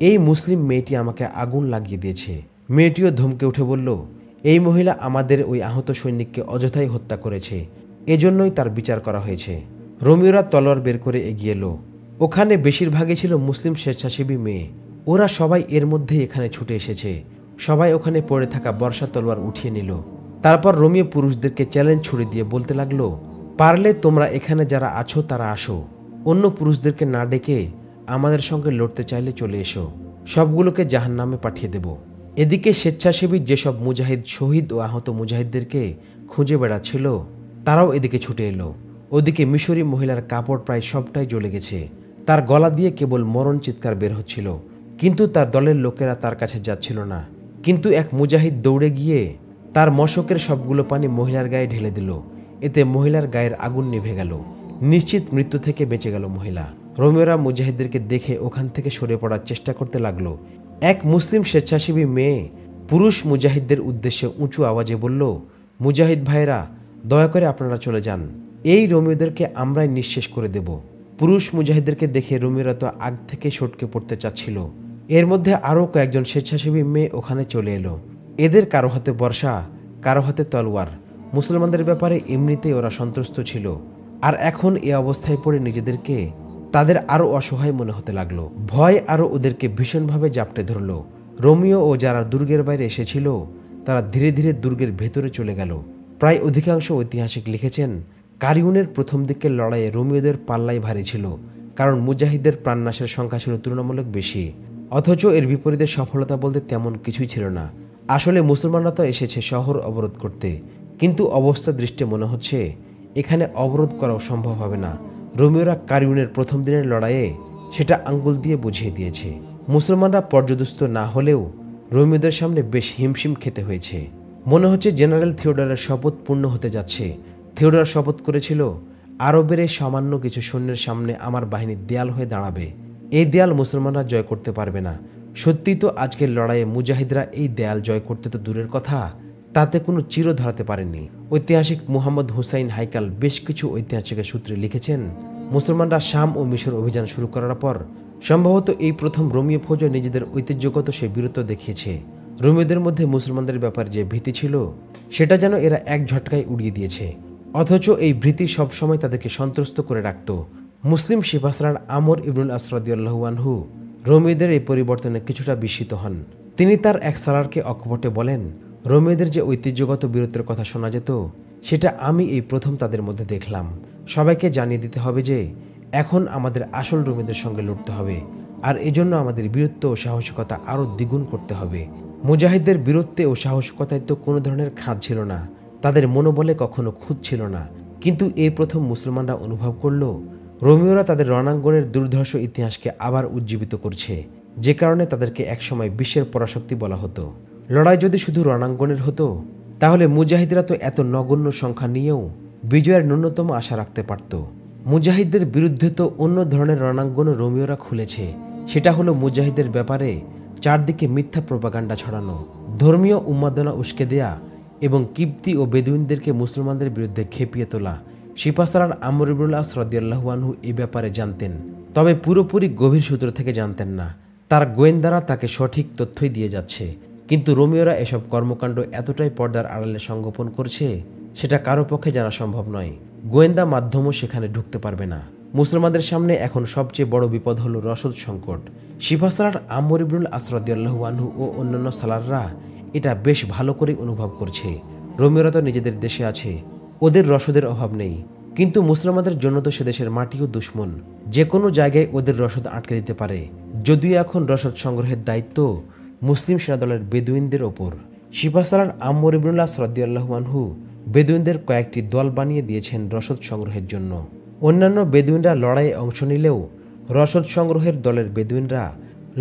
এই মুসলিম মেয়েটি আমাকে আগুন লাগিয়ে দিয়েছে। মেয়েটিও ধমকে উঠে বলল, এই মহিলা আমাদের ওই আহত সৈনিককে অযথাই হত্যা করেছে, এজন্যই তার বিচার করা হয়েছে। রোমীয়রা তলোয়ার বের করে এগিয়ে এলো। ওখানে বেশিরভাগই ছিল মুসলিম স্বেচ্ছাসেবী মেয়ে। ওরা সবাই এর মধ্যেই এখানে ছুটে এসেছে। সবাই ওখানে পড়ে থাকা বর্ষা তলোয়ার উঠিয়ে নিল। তারপর রোমীয় পুরুষদেরকে চ্যালেঞ্জ ছুড়ে দিয়ে বলতে লাগলো, পারলে তোমরা এখানে যারা আছো তারা আসো। অন্য পুরুষদেরকে না ডেকে আমাদের সঙ্গে লড়তে চাইলে চলে এসো। সবগুলোকে জাহান্নামে পাঠিয়ে দেব। এদিকে স্বেচ্ছাসেবী যেসব মুজাহিদ শহীদ ও আহত মুজাহিদদেরকে খুঁজে বেড়াচ্ছিল, তারাও এদিকে ছুটে এলো। ওদিকে মিশরী মহিলার কাপড় প্রায় সবটাই জ্বলে গেছে। তার গলা দিয়ে কেবল মরণ চিৎকার বের হচ্ছিল, কিন্তু তার দলের লোকেরা তার কাছে যাচ্ছিল না। কিন্তু এক মুজাহিদ দৌড়ে গিয়ে তার মশকের সবগুলো পানি মহিলার গায়ে ঢেলে দিল। এতে মহিলার গায়ের আগুন নিভে গেল। নিশ্চিত মৃত্যু থেকে বেঁচে গেল মহিলা। রোমীয়রা মুজাহিদদেরকে দেখে ওখান থেকে সরে পড়ার চেষ্টা করতে লাগলো। এক মুসলিম স্বেচ্ছাসেবী মেয়ে পুরুষ মুজাহিদদের উদ্দেশ্যে উঁচু আওয়াজে বলল, মুজাহিদ ভাইরা, দয়া করে আপনারা চলে যান। এই রোমীয়দেরকে আমরাই নিঃশেষ করে দেব। পুরুষ মুজাহিদদেরকে দেখে রোমীয়রা তো আগ থেকে সটকে পড়তে চাচ্ছিল। এর মধ্যে আরও কয়েকজন স্বেচ্ছাসেবী মেয়ে ওখানে চলে এলো। এদের কারো হাতে বর্ষা, কারো হাতে তলোয়ার। মুসলমানদের ব্যাপারে এমনিতেই ওরা সন্ত্রস্ত ছিল, আর এখন এ অবস্থায় পড়ে নিজেদেরকে তাদের আরও অসহায় মনে হতে লাগলো। ভয় আরও ওদেরকে ভীষণভাবে জাপটে ধরল। রোমীয় ও যারা দুর্গের বাইরে এসেছিল তারা ধীরে ধীরে দুর্গের ভেতরে চলে গেল। প্রায় অধিকাংশ ঐতিহাসিক লিখেছেন, কারিউনের প্রথম দিকের লড়াইয়ে রোমীয়দের পাল্লাই ভারী ছিল, কারণ মুজাহিদদের প্রাণনাশের সংখ্যা ছিল তুলনামূলক বেশি। অথচ এর বিপরীতে সফলতা বলতে তেমন কিছুই ছিল না। আসলে মুসলমানরা তো এসেছে শহর অবরোধ করতে, কিন্তু অবস্থা দৃষ্টে মনে হচ্ছে এখানে অবরোধ করাও সম্ভব হবে না। রোমীয়রা কারিউনের প্রথম দিনের লড়াইয়ে সেটা আঙ্গুল দিয়ে বুঝিয়ে দিয়েছে। মুসলমানরা পর্যদস্ত না হলেও রোমীয়দের সামনে বেশ হিমশিম খেতে হয়েছে। মনে হচ্ছে জেনারেল থিওডরের শপথ পূর্ণ হতে যাচ্ছে। থিওডর শপথ করেছিল, আরবের এই সামান্য কিছু সৈন্যের সামনে আমার বাহিনী দেয়াল হয়ে দাঁড়াবে। এই দেয়াল মুসলমানরা জয় করতে পারবে না। সত্যি তো আজকের লড়াইয়ে মুজাহিদরা এই দেয়াল জয় করতে তো দূরের কথা, তাতে কোনো চিরও ধরাতে পারেনি। ঐতিহাসিক মুহাম্মদ হুসাইন হাইকাল বেশ কিছু ঐতিহাসিকের সূত্রে লিখেছেন, মুসলমানরা শাম ও মিশর অভিযান শুরু করার পর সম্ভবত এই প্রথম রোমীয় ফৌজও নিজেদের ঐতিহ্যগত সেই বীরত্ব দেখিয়েছে। রোমীয়দের মধ্যে মুসলমানদের ব্যাপারে যে ভীতি ছিল সেটা যেন এরা এক ঝটকায় উড়িয়ে দিয়েছে। অথচ এই ভীতি সবসময় তাদেরকে সন্ত্রস্ত করে রাখত। মুসলিম সিপাহসালার আমর ইবনুল আস রাদিয়াল্লাহু আনহু রোমীয়দের এই পরিবর্তনে কিছুটা বিস্মিত হন। তিনি তার এক সালারকে অকপটে বলেন, রোমীয়দের যে ঐতিহ্যগত বীরত্বের কথা শোনা যেত সেটা আমি এই প্রথম তাদের মধ্যে দেখলাম। সবাইকে জানিয়ে দিতে হবে যে এখন আমাদের আসল রোমীয়দের সঙ্গে লড়তে হবে, আর এজন্য আমাদের বীরত্ব ও সাহসিকতা আরও দ্বিগুণ করতে হবে। মুজাহিদদের বীরত্বে ও সাহসিকতায় তো কোনো ধরনের খাঁজ ছিল না, তাদের মনোবলে কখনো খুঁত ছিল না। কিন্তু এই প্রথম মুসলমানরা অনুভব করল রোমীয়রা তাদের রণাঙ্গনের দুর্ধর্ষ ইতিহাসকে আবার উজ্জীবিত করছে, যে কারণে তাদেরকে একসময় বিশ্বের পরাশক্তি বলা হতো। লড়াই যদি শুধু রণাঙ্গনের হতো তাহলে মুজাহিদরা তো এত নগণ্য সংখ্যা নিয়েও বিজয়ের ন্যূনতম আশা রাখতে পারত। মুজাহিদদের বিরুদ্ধে তো অন্য ধরনের রণাঙ্গনও রোমিওরা খুলেছে। সেটা হলো মুজাহিদের ব্যাপারে চারদিকে মিথ্যা প্রোপাগান্ডা ছড়ানো, ধর্মীয় উন্মাদনা উস্কে দেয়া এবং কিপ্তি ও বেদুইনদেরকে মুসলমানদের বিরুদ্ধে খেপিয়ে তোলা। সিপাহসালার আমর ইবনুল আস রাদিয়াল্লাহু আনহু এই ব্যাপারে জানতেন, তবে পুরোপুরি গভীর সূত্র থেকে জানতেন না। তার গোয়েন্দারা তাকে সঠিক তথ্যই দিয়ে যাচ্ছে, কিন্তু রোমিওরা এসব কর্মকাণ্ড এতটাই পর্দার আড়ালে সংগোপন করছে সেটা কারো পক্ষে জানা সম্ভব নয়। গোয়েন্দা মাধ্যমও সেখানে ঢুকতে পারবে না। মুসলমানদের সামনে এখন সবচেয়ে বড় বিপদ হলো রসদ সংকট। সিপাহসালার আমর ইবনুল আস রাদিয়াল্লাহু আনহু ও অন্যান্য সালাররা এটা বেশ ভালো করে অনুভব করছে। রোমিওরা তো নিজেদের দেশে আছে, ওদের রসদের অভাব নেই, কিন্তু মুসলমানদের জন্য তো সে দেশের মাটিও দুশ্মন, যে কোনো জায়গায় ওদের রসদ আটকে দিতে পারে। যদিও এখন রসদ সংগ্রহের দায়িত্ব মুসলিম সেনাদলের বেদুইনদের ওপর। সিপাহসালার আমর ইবনুল আস রাদিয়াল্লাহু আনহু বেদুইনদের কয়েকটি দল বানিয়ে দিয়েছেন রসদ সংগ্রহের জন্য। অন্যান্য বেদুইনরা লড়াইয়ে অংশ নিলেও রসদ সংগ্রহের দলের বেদুইনরা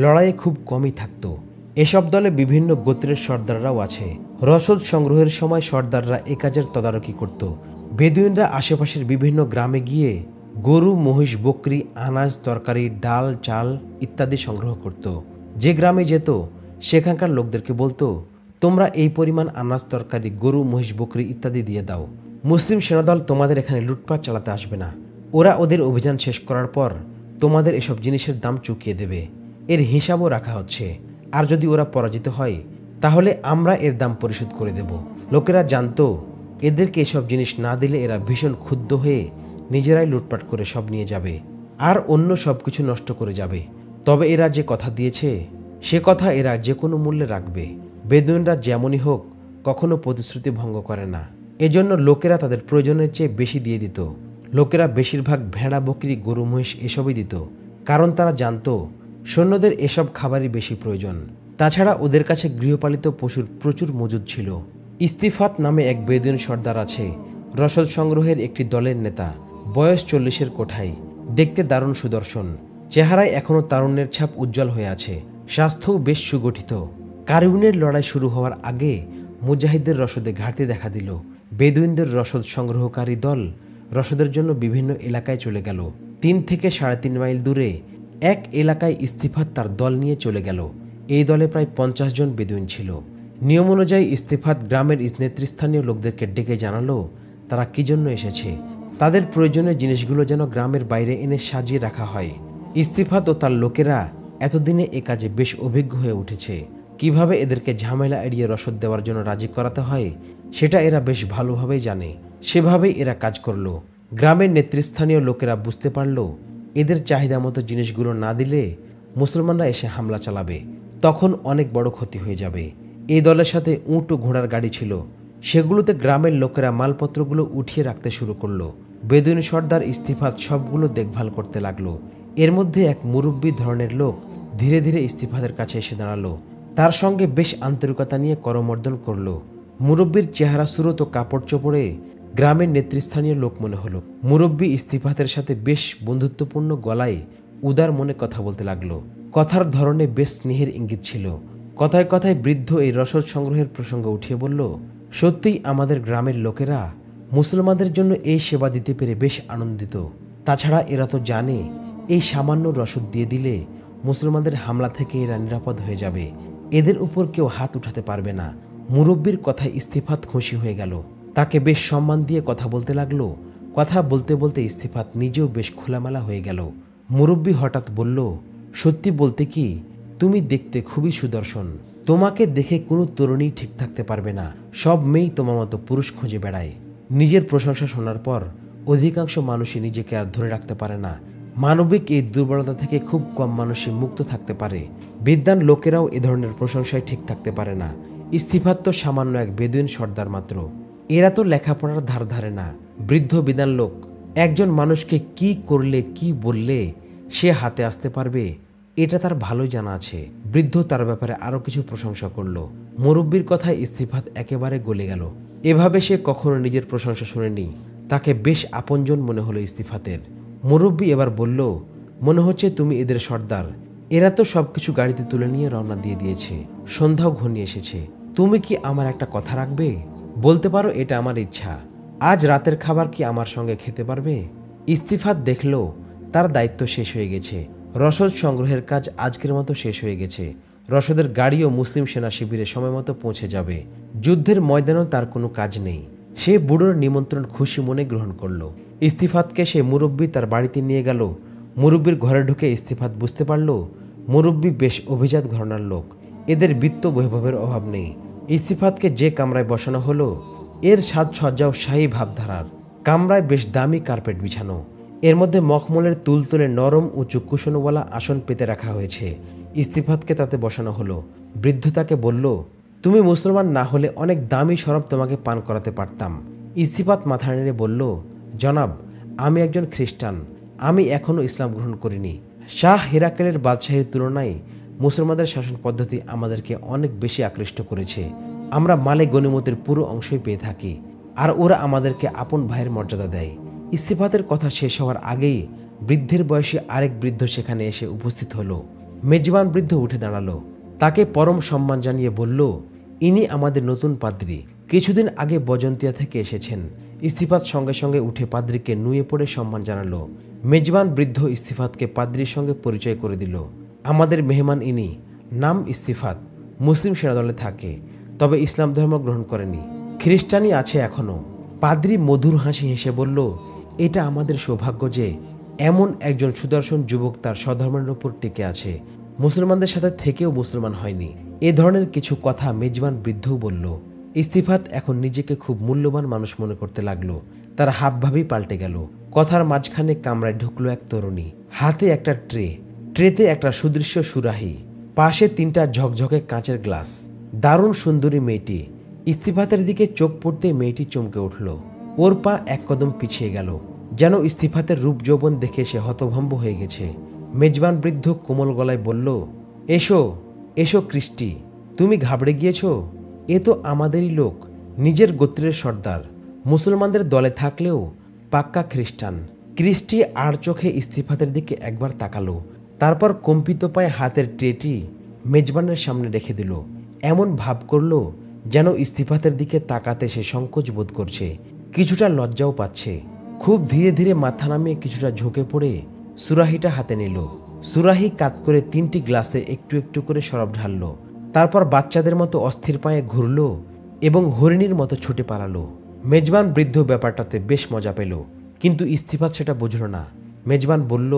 লড়াইয়ে খুব কমই থাকত। এসব দলে বিভিন্ন গোত্রের সর্দাররাও আছে। রসদ সংগ্রহের সময় সর্দাররা এ কাজের তদারকি করত। বেদুইনরা আশেপাশের বিভিন্ন গ্রামে গিয়ে গরু, মহিষ, বকরি, আনাজ, তরকারি, ডাল, চাল ইত্যাদি সংগ্রহ করত। যে গ্রামে যেত সেখানকার লোকদেরকে বলতো, তোমরা এই পরিমাণ আনাজ, তরকারি, গরু, মহিষ, বকরি ইত্যাদি দিয়ে দাও। মুসলিম সেনাদল তোমাদের এখানে লুটপাট চালাতে আসবে না। ওরা ওদের অভিযান শেষ করার পর তোমাদের এসব জিনিসের দাম চুকিয়ে দেবে। এর হিসাবও রাখা হচ্ছে। আর যদি ওরা পরাজিত হয় তাহলে আমরা এর দাম পরিশোধ করে দেব। লোকেরা জানতো এদেরকে এসব জিনিস না দিলে এরা ভীষণ ক্ষুব্ধ হয়ে নিজেরাই লুটপাট করে সব নিয়ে যাবে আর অন্য সব কিছু নষ্ট করে যাবে। তবে এরা যে কথা দিয়েছে সে কথা এরা যে কোনো মূল্যে রাখবে। বেদুইনরা যেমনই হোক কখনো প্রতিশ্রুতি ভঙ্গ করে না। এজন্য লোকেরা তাদের প্রয়োজনের চেয়ে বেশি দিয়ে দিত। লোকেরা বেশিরভাগ ভেড়া, বকরি, গরু, মহিষ এসবই দিত, কারণ তারা জানতো সৈন্যদের এসব খাবারই বেশি প্রয়োজন। তাছাড়া ওদের কাছে গৃহপালিত পশুর প্রচুর মজুদ ছিল। ইস্তিফাত নামে এক বেদুইন সর্দার আছে, রসদ সংগ্রহের একটি দলের নেতা, বয়স 40-এর কোঠায়, দেখতে দারুণ সুদর্শন, চেহারায় এখনও তারুণ্যের ছাপ উজ্জ্বল হয়ে আছে, স্বাস্থ্যও বেশ সুগঠিত। কারিউনের লড়াই শুরু হওয়ার আগে মুজাহিদদের রসদে ঘাটতি দেখা দিল। বেদুইনদের রসদ সংগ্রহকারী দল রসদের জন্য বিভিন্ন এলাকায় চলে গেল। 3 থেকে 3.5 মাইল দূরে এক এলাকায় ইস্তিফাত তার দল নিয়ে চলে গেল। এই দলে প্রায় 50 জন বেদুইন ছিল। নিয়ম অনুযায়ী ইস্তিফাত গ্রামের নেতৃস্থানীয় লোকদেরকে ডেকে জানালো তারা কি জন্য এসেছে। তাদের প্রয়োজনীয় জিনিসগুলো যেন গ্রামের বাইরে এনে সাজিয়ে রাখা হয়। ইস্তিফাত ও তার লোকেরা এতদিনে এ কাজে বেশ অভিজ্ঞ হয়ে উঠেছে। কিভাবে এদেরকে ঝামেলা এড়িয়ে রসদ দেওয়ার জন্য রাজি করাতে হয় সেটা এরা বেশ ভালোভাবেই জানে। সেভাবেই এরা কাজ করলো। গ্রামের নেতৃস্থানীয় লোকেরা বুঝতে পারল এদের চাহিদা মতো জিনিসগুলো না দিলে মুসলমানরা এসে হামলা চালাবে, তখন অনেক বড় ক্ষতি হয়ে যাবে। এই দলের সাথে উট ও ঘোড়ার গাড়ি ছিল, সেগুলোতে গ্রামের লোকেরা মালপত্রগুলো উঠিয়ে রাখতে শুরু করলো। বেদুইন সর্দার ইস্তিফাত সবগুলো দেখভাল করতে লাগলো। এর মধ্যে এক মুরব্বী ধরনের লোক ধীরে ধীরে ইস্তিফাতের কাছে এসে দাঁড়ালো। তার সঙ্গে বেশ আন্তরিকতা নিয়ে করমর্দন করলো। মুরব্বীর চেহারা সুরত ও কাপড় চোপড়ে গ্রামের নেতৃস্থানীয় লোক মনে হলো। মুরব্বী ইস্তিফাতের সাথে বেশ বন্ধুত্বপূর্ণ গলায় উদার মনে কথা বলতে লাগলো। কথার ধরনে বেশ স্নেহের ইঙ্গিত ছিল। কথায় কথায় বৃদ্ধ এই রসদ সংগ্রহের প্রসঙ্গ উঠিয়ে বলল, সত্যিই আমাদের গ্রামের লোকেরা মুসলমানদের জন্য এই সেবা দিতে পেরে বেশ আনন্দিত। তাছাড়া এরা তো জানে এই সামান্য রসদ দিয়ে দিলে মুসলমানদের হামলা থেকে এরা নিরাপদ হয়ে যাবে, এদের উপর কেউ হাত উঠাতে পারবে না। মুরব্বীর কথায় ইস্তিফাত খুশি হয়ে গেল। তাকে বেশ সম্মান দিয়ে কথা বলতে লাগলো। কথা বলতে বলতে ইস্তিফাত নিজেও বেশ খোলামেলা হয়ে গেল। মুরব্বী হঠাৎ বলল, সত্যি বলতে কি তুমি দেখতে খুবই সুদর্শন। তোমাকে দেখে কোনো তরুণী ঠিক থাকতে পারবে না, সব মেয়েই তোমার মতো পুরুষ খুঁজে বেড়ায়। নিজের প্রশংসা শোনার পর অধিকাংশ মানুষই নিজেকে আর ধরে রাখতে পারে না। মানবিক এই দুর্বলতা থেকে খুব কম মানুষই মুক্ত থাকতে পারে। বিদ্বান লোকেরাও এ ধরনের প্রশংসায় ঠিক থাকতে পারে না। ইস্তিফাত তো সামান্য এক বেদুইন সর্দার মাত্র। এরা তো লেখাপড়ার ধার ধারে না। বৃদ্ধ বিদ্বান লোক একজন মানুষকে কি করলে কি বললে সে হাতে আসতে পারবে এটা তার ভালোই জানা আছে। বৃদ্ধ তার ব্যাপারে আরো কিছু প্রশংসা করলো। মুরব্বীর কথায় ইস্তিফাত একেবারে গলে গেল। এভাবে সে কখনো নিজের প্রশংসা শুনেনি। তাকে বেশ আপনজন মনে হলো ইস্তিফাতের। মুরব্বী এবার বলল, মনে হচ্ছে তুমি এদের সর্দার। এরা তো সবকিছু গাড়িতে তুলে নিয়ে রওনা দিয়ে দিয়েছে। সন্ধ্যাও ঘনিয়ে এসেছে। তুমি কি আমার একটা কথা রাখবে? বলতে পারো এটা আমার ইচ্ছা। আজ রাতের খাবার কি আমার সঙ্গে খেতে পারবে? ইস্তিফাত দেখল তার দায়িত্ব শেষ হয়ে গেছে। রসদ সংগ্রহের কাজ আজকের মতো শেষ হয়ে গেছে। রসদের গাড়িও মুসলিম সেনা শিবিরে সময় মতো পৌঁছে যাবে। যুদ্ধের ময়দানেও তার কোনো কাজ নেই। সে বুড়োর নিমন্ত্রণ খুশি মনে গ্রহণ করল। ইস্তিফাতকে সে মুরব্বী তার বাড়িতে নিয়ে গেল। মুরব্বীর ঘরে ঢুকে ইস্তিফাত বুঝতে পারল মুরব্বী বেশ অভিজাত ঘরানার লোক। এদের বিত্ত বৈভবের অভাব নেই। ইস্তিফাতকে যে কামরায় বসানো হলো এর সাজসজ্জাও শাহী ভাবধারার। কামরায় বেশ দামি কার্পেট বিছানো। এর মধ্যে মখমলের তুলতুলে নরম উঁচু কুশনওয়ালা আসন পেতে রাখা হয়েছে। ইস্তিফাতকে তাতে বসানো হলো। বৃদ্ধ তাকে বলল, তুমি মুসলমান না হলে অনেক দামি শরাব তোমাকে পান করাতে পারতাম। ইস্তিফাত মাথা নেড়ে বলল, জনাব, আমি একজন খ্রিস্টান। আমি এখনও ইসলাম গ্রহণ করিনি। শাহ হেরাকেলের বাদশাহীর তুলনায় মুসলমানদের শাসন পদ্ধতি আমাদেরকে অনেক বেশি আকৃষ্ট করেছে। আমরা মালে গনিমতের পুরো অংশই পেয়ে থাকি, আর ওরা আমাদেরকে আপন ভাইয়ের মর্যাদা দেয়। ইস্তিফাতের কথা শেষ হওয়ার আগেই বৃদ্ধের বয়সী আরেক বৃদ্ধ সেখানে এসে উপস্থিত হলো। মেজবান বৃদ্ধ উঠে দাঁড়ালো। তাকে পরম সম্মান জানিয়ে বলল, ইনি আমাদের নতুন পাদ্রী। কিছুদিন আগে বজন্তিয়া থেকে এসেছেন। ইস্তিফাত সঙ্গে সঙ্গে উঠে পাদ্রীকে নুয়ে পড়ে সম্মান জানালো। মেজবান বৃদ্ধ ইস্তিফাতকে পাদ্রীর সঙ্গে পরিচয় করে দিল। আমাদের মেহমান ইনি, নাম ইস্তিফাত, মুসলিম সেনাদলে থাকে, তবে ইসলাম ধর্ম গ্রহণ করেনি। খ্রিস্টানি আছে এখনও। পাদ্রী মধুর হাসি হেসে বলল, এটা আমাদের সৌভাগ্য যে এমন একজন সুদর্শন যুবক তার স্বধর্মের উপর টিকে আছে। মুসলমানদের সাথে থেকেও মুসলমান হয়নি। এ ধরনের কিছু কথা মেজবান বৃদ্ধও বলল। ইস্তিফাত এখন নিজেকে খুব মূল্যবান মানুষ মনে করতে লাগলো। তার হাবভাবই পাল্টে গেল। কথার মাঝখানে কামরায় ঢুকলো এক তরুণী। হাতে একটা ট্রেতে একটা সুদৃশ্য সুরাহি, পাশে 3টা ঝকঝকে কাঁচের গ্লাস। দারুণ সুন্দরী মেয়েটি। ইস্তিফাতের দিকে চোখ পড়তে মেয়েটি চমকে উঠল। ওর পা এক কদম পিছিয়ে গেল, যেন ইস্তিফাতের রূপ যৌবন দেখে সে হতভম্ব হয়ে গেছে। মেজবান বৃদ্ধ কোমল গলায় বলল, এসো এসো ক্রিস্টি, তুমি ঘাবড়ে গিয়েছ? এ তো আমাদেরই লোক, নিজের গোত্রের সর্দার। মুসলমানদের দলে থাকলেও পাক্কা খ্রিস্টান। ক্রিস্টি আর চোখে ইস্তিফাতের দিকে একবার তাকালো, তারপর কম্পিত পায়ে হাতের ট্রেটি মেজবানের সামনে রেখে দিল। এমন ভাব করল যেন ইস্তিফাতের দিকে তাকাতে সে সংকোচ বোধ করছে, কিছুটা লজ্জাও পাচ্ছে। খুব ধীরে ধীরে মাথা নামিয়ে কিছুটা ঝুঁকে পড়ে সুরাহিটা হাতে নিল। সুরাহি কাত করে 3টি গ্লাসে একটু একটু করে শরাব ঢালল। তারপর বাচ্চাদের মতো অস্থির পায়ে ঘুরল এবং হরিণীর মতো ছুটে পালালো। মেজবান বৃদ্ধ ব্যাপারটাতে বেশ মজা পেল, কিন্তু ইস্তিফাত সেটা বুঝল না। মেজবান বলল,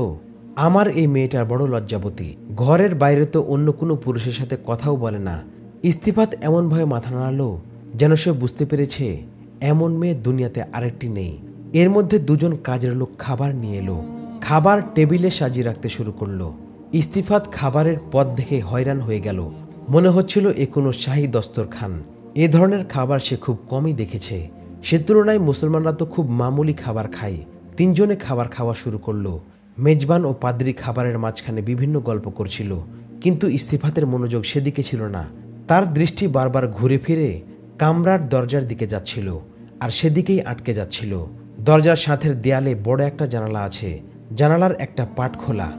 আমার এই মেয়েটার বড় লজ্জাবতী। ঘরের বাইরে তো অন্য কোনো পুরুষের সাথে কথাও বলে না। ইস্তিফাত এমনভাবে মাথা নাড়ালো যেন সে বুঝতে পেরেছে এমন মেয়ে দুনিয়াতে আরেকটি নেই। এর মধ্যে 2জন কাজের লোক খাবার নিয়ে এলো। খাবার টেবিলে সাজিয়ে রাখতে শুরু করলো। ইস্তিফাত খাবারের পদ দেখে হয়রান হয়ে গেল। মনে হচ্ছিল এ কোনো শাহী দস্তরখান। এ ধরনের খাবার সে খুব কমই দেখেছে। সে তুলনায় মুসলমানরা তো খুব মামুলি খাবার খায়। 3জনে খাবার খাওয়া শুরু করলো। মেজবান ও পাদ্রী খাবারের মাঝখানে বিভিন্ন গল্প করছিল, কিন্তু ইস্তিফাতের মনোযোগ সেদিকে ছিল না। তার দৃষ্টি বারবার ঘুরে ফিরে কামরার দরজার দিকে যাচ্ছিল, আর সেদিকেই আটকে যাচ্ছিল। দরজার সাথের দেয়ালে বড় একটা জানালা আছে। জানালার একটা পাট খোলা।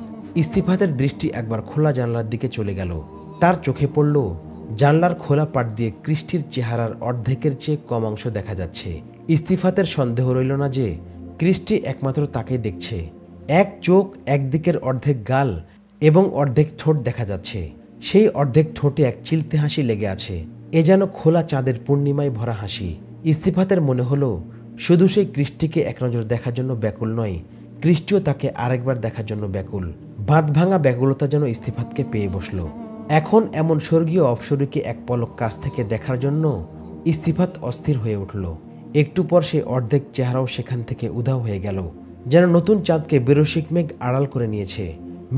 ইস্তিফাতের দৃষ্টি একবার খোলা জানালার দিকে চলে গেল। তার চোখে পড়ল জানলার খোলা পাট দিয়ে ক্রিস্টির চেহারার অর্ধেকের চেয়ে কম অংশ দেখা যাচ্ছে। ইস্তিফাতের সন্দেহ রইল না যে ক্রিস্টি একমাত্র তাকেই দেখছে। এক চোখ, একদিকের অর্ধেক গাল এবং অর্ধেক ঠোঁট দেখা যাচ্ছে। সেই অর্ধেক ঠোঁটে এক চিলতে হাসি লেগে আছে। এ যেন খোলা চাঁদের পূর্ণিমায় ভরা হাসি। ইস্তিফাতের মনে হলো শুধু সেই ক্রিস্টিকে এক নজর দেখার জন্য ব্যাকুল নয়, ক্রিস্টিও তাকে আরেকবার দেখার জন্য ব্যাকুল। বাঁধ ভাঙা ব্যাকুলতা যেন ইস্তিফাতকে পেয়ে বসল। এখন এমন স্বর্গীয় অপসরীকে এক পলক কাছ থেকে দেখার জন্য ইস্তিফাত অস্থির হয়ে উঠল। একটু পর সে অর্ধেক চেহারাও সেখান থেকে উধাও হয়ে গেল, যেন নতুন চাঁদকে বেরসিক মেঘ আড়াল করে নিয়েছে।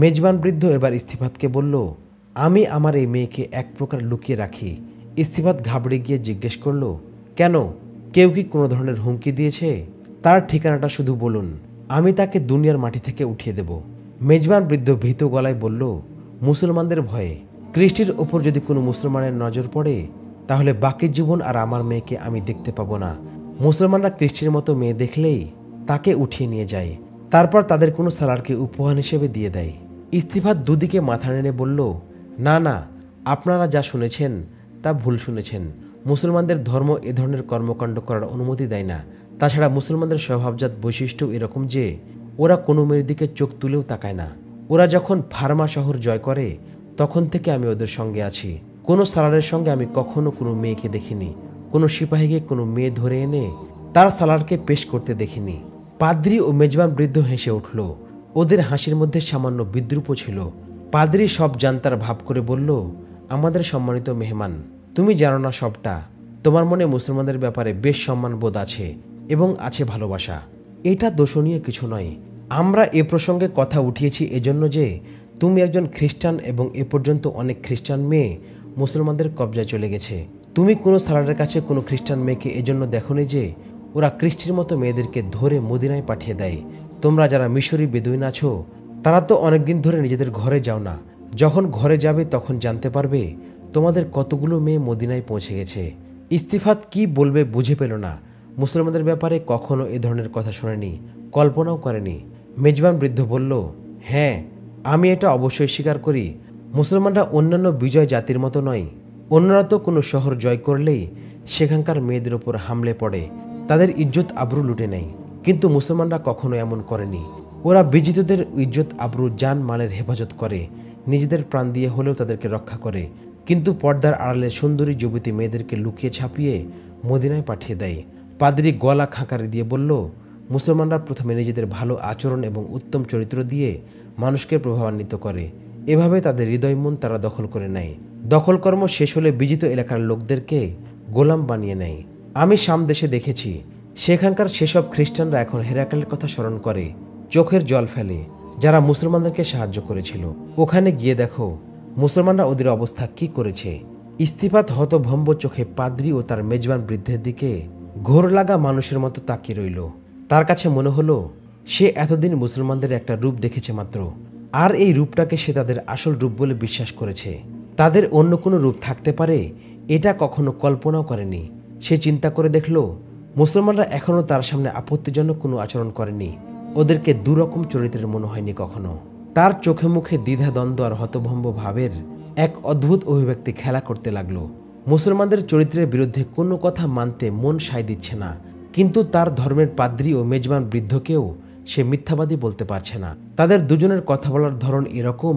মেজবান বৃদ্ধ এবার ইস্তিফাতকে বলল, আমি আমার এই মেয়েকে এক প্রকার লুকিয়ে রাখি। ইস্তিফাত ঘাবড়ে গিয়ে জিজ্ঞেস করল, কেন? কেউ কি কোনো ধরনের হুমকি দিয়েছে? তার ঠিকানাটা শুধু বলুন, আমি তাকে দুনিয়ার মাটি থেকে উঠিয়ে দেব। মেজবান বৃদ্ধ ভীত গলায় বলল, মুসলমানদের ভয়ে। ক্রিস্টির ওপর যদি কোনো মুসলমানের নজর পড়ে তাহলে বাকি জীবন আর আমার মেয়েকে আমি দেখতে পাবো না। মুসলমানরা ক্রিস্টির মতো মেয়ে দেখলেই তাকে উঠিয়ে নিয়ে যায়, তারপর তাদের কোনো সালারকে উপহার হিসেবে দিয়ে দেয়। ইস্তিফাত দুদিকে মাথা নেড়ে বলল, না না, আপনারা যা শুনেছেন তা ভুল শুনেছেন। মুসলমানদের ধর্ম এ ধরনের কর্মকাণ্ড করার অনুমতি দেয় না। তাছাড়া মুসলমানদের স্বভাবজাত বৈশিষ্ট্য এরকম যে ওরা কোনো মেয়ের দিকে চোখ তুলেও তাকায় না। ওরা যখন ফার্মা শহর জয় করে তখন থেকে আমি ওদের সঙ্গে আছি। কোনো সালারের সঙ্গে আমি কখনো কোনো মেয়েকে দেখিনি। কোনো সিপাহীকে কোনো মেয়ে ধরে এনে তার সালারকে পেশ করতে দেখিনি। পাদ্রী ও মেজবান বৃদ্ধ হেসে উঠল। ওদের হাসির মধ্যে সামান্য বিদ্রুপও ছিল। পাদ্রী সব জানতার ভাব করে বলল, আমাদের সম্মানিত মেহমান, তুমি জানো না সবটা। তোমার মনে মুসলমানদের ব্যাপারে বেশ সম্মান বোধ আছে এবং আছে ভালোবাসা। এটা দোষণীয় কিছু নয়। আমরা এ প্রসঙ্গে কথা উঠিয়েছি এজন্য যে তুমি একজন খ্রিস্টান এবং এ পর্যন্ত অনেক খ্রিস্টান মেয়ে মুসলমানদের কবজায় চলে গেছে। তুমি কোনো সালারের কাছে কোনো খ্রিস্টান মেয়েকে এজন্য দেখোনি যে ওরা খ্রিস্টির মতো মেয়েদেরকে ধরে মদিনায় পাঠিয়ে দেয়। তোমরা যারা মিশরি বেদুইন আছো তারা তো অনেকদিন ধরে নিজেদের ঘরে যাও না। যখন ঘরে যাবে তখন জানতে পারবে তোমাদের কতগুলো মেয়ে মদিনায় পৌঁছে গেছে। ইস্তিফাত কি বলবে বুঝে পেল না। মুসলমানদের ব্যাপারে কখনো এ ধরনের কথা শোনেনি, কল্পনাও করেনি। মেজবান বৃদ্ধ বলল, হ্যাঁ, আমি এটা অবশ্যই স্বীকার করি। মুসলমানরা অন্যান্য বিজয় জাতির মতো নয়। অন্যরা তো কোনো শহর জয় করলেই সেখানকার মেয়েদের ওপর হামলে পড়ে, তাদের ইজ্জত আবরু লুটে নেয়। কিন্তু মুসলমানরা কখনো এমন করেনি। ওরা বিজিতদের ইজ্জত আবরু জান মালের হেফাজত করে, নিজেদের প্রাণ দিয়ে হলেও তাদেরকে রক্ষা করে। কিন্তু পর্দার আড়ালে সুন্দরী যুবতী মেয়েদেরকে লুকিয়ে ছাপিয়ে মদিনায় পাঠিয়ে দেয়। পাদ্রী গলা খাঁকারি দিয়ে বলল, মুসলমানরা প্রথমে নিজেদের ভালো আচরণ এবং উত্তম চরিত্র দিয়ে মানুষকে প্রভাবান্বিত করে। এভাবে তাদের হৃদয় মন তারা দখল করে নেয়। দখলকর্ম শেষ হলে বিজিত এলাকার লোকদেরকে গোলাম বানিয়ে নেয়। আমি শাম দেশে দেখেছি, সেখানকার সেসব খ্রিস্টানরা এখন হেরাক্লের কথা স্মরণ করে, চোখের জল ফেলে, যারা মুসলমানদেরকে সাহায্য করেছিল। ওখানে গিয়ে দেখো মুসলমানরা ওদের অবস্থা কি করেছে। ইস্তিফাত হতভম্ব চোখে পাদ্রী ও তার মেজবান বৃদ্ধের দিকে ঘোর লাগা মানুষের মতো তাকিয়ে রইল। তার কাছে মনে হলো সে এতদিন মুসলমানদের একটা রূপ দেখেছে মাত্র, আর এই রূপটাকে সে তাদের আসল রূপ বলে বিশ্বাস করেছে। তাদের অন্য কোনো রূপ থাকতে পারে এটা কখনো কল্পনাও করেনি। সে চিন্তা করে দেখল মুসলমানরা এখনও তার সামনে আপত্তিজনক কোনো আচরণ করেনি। ওদেরকে দুরকম চরিত্রের মনে হয়নি কখনো। তার চোখে মুখে দ্বিধাদ্বন্দ্ব আর হতভম্ব ভাবের এক অদ্ভুত অভিব্যক্তি খেলা করতে লাগলো। মুসলমানদের চরিত্রের বিরুদ্ধে কোনো কথা মানতে মন সায় দিচ্ছে না, কিন্তু তার ধর্মের পাদ্রী ও মেজবান বৃদ্ধকেও সে মিথ্যাবাদী বলতে পারছে না। তাদের দুজনের কথা বলার ধরন এরকম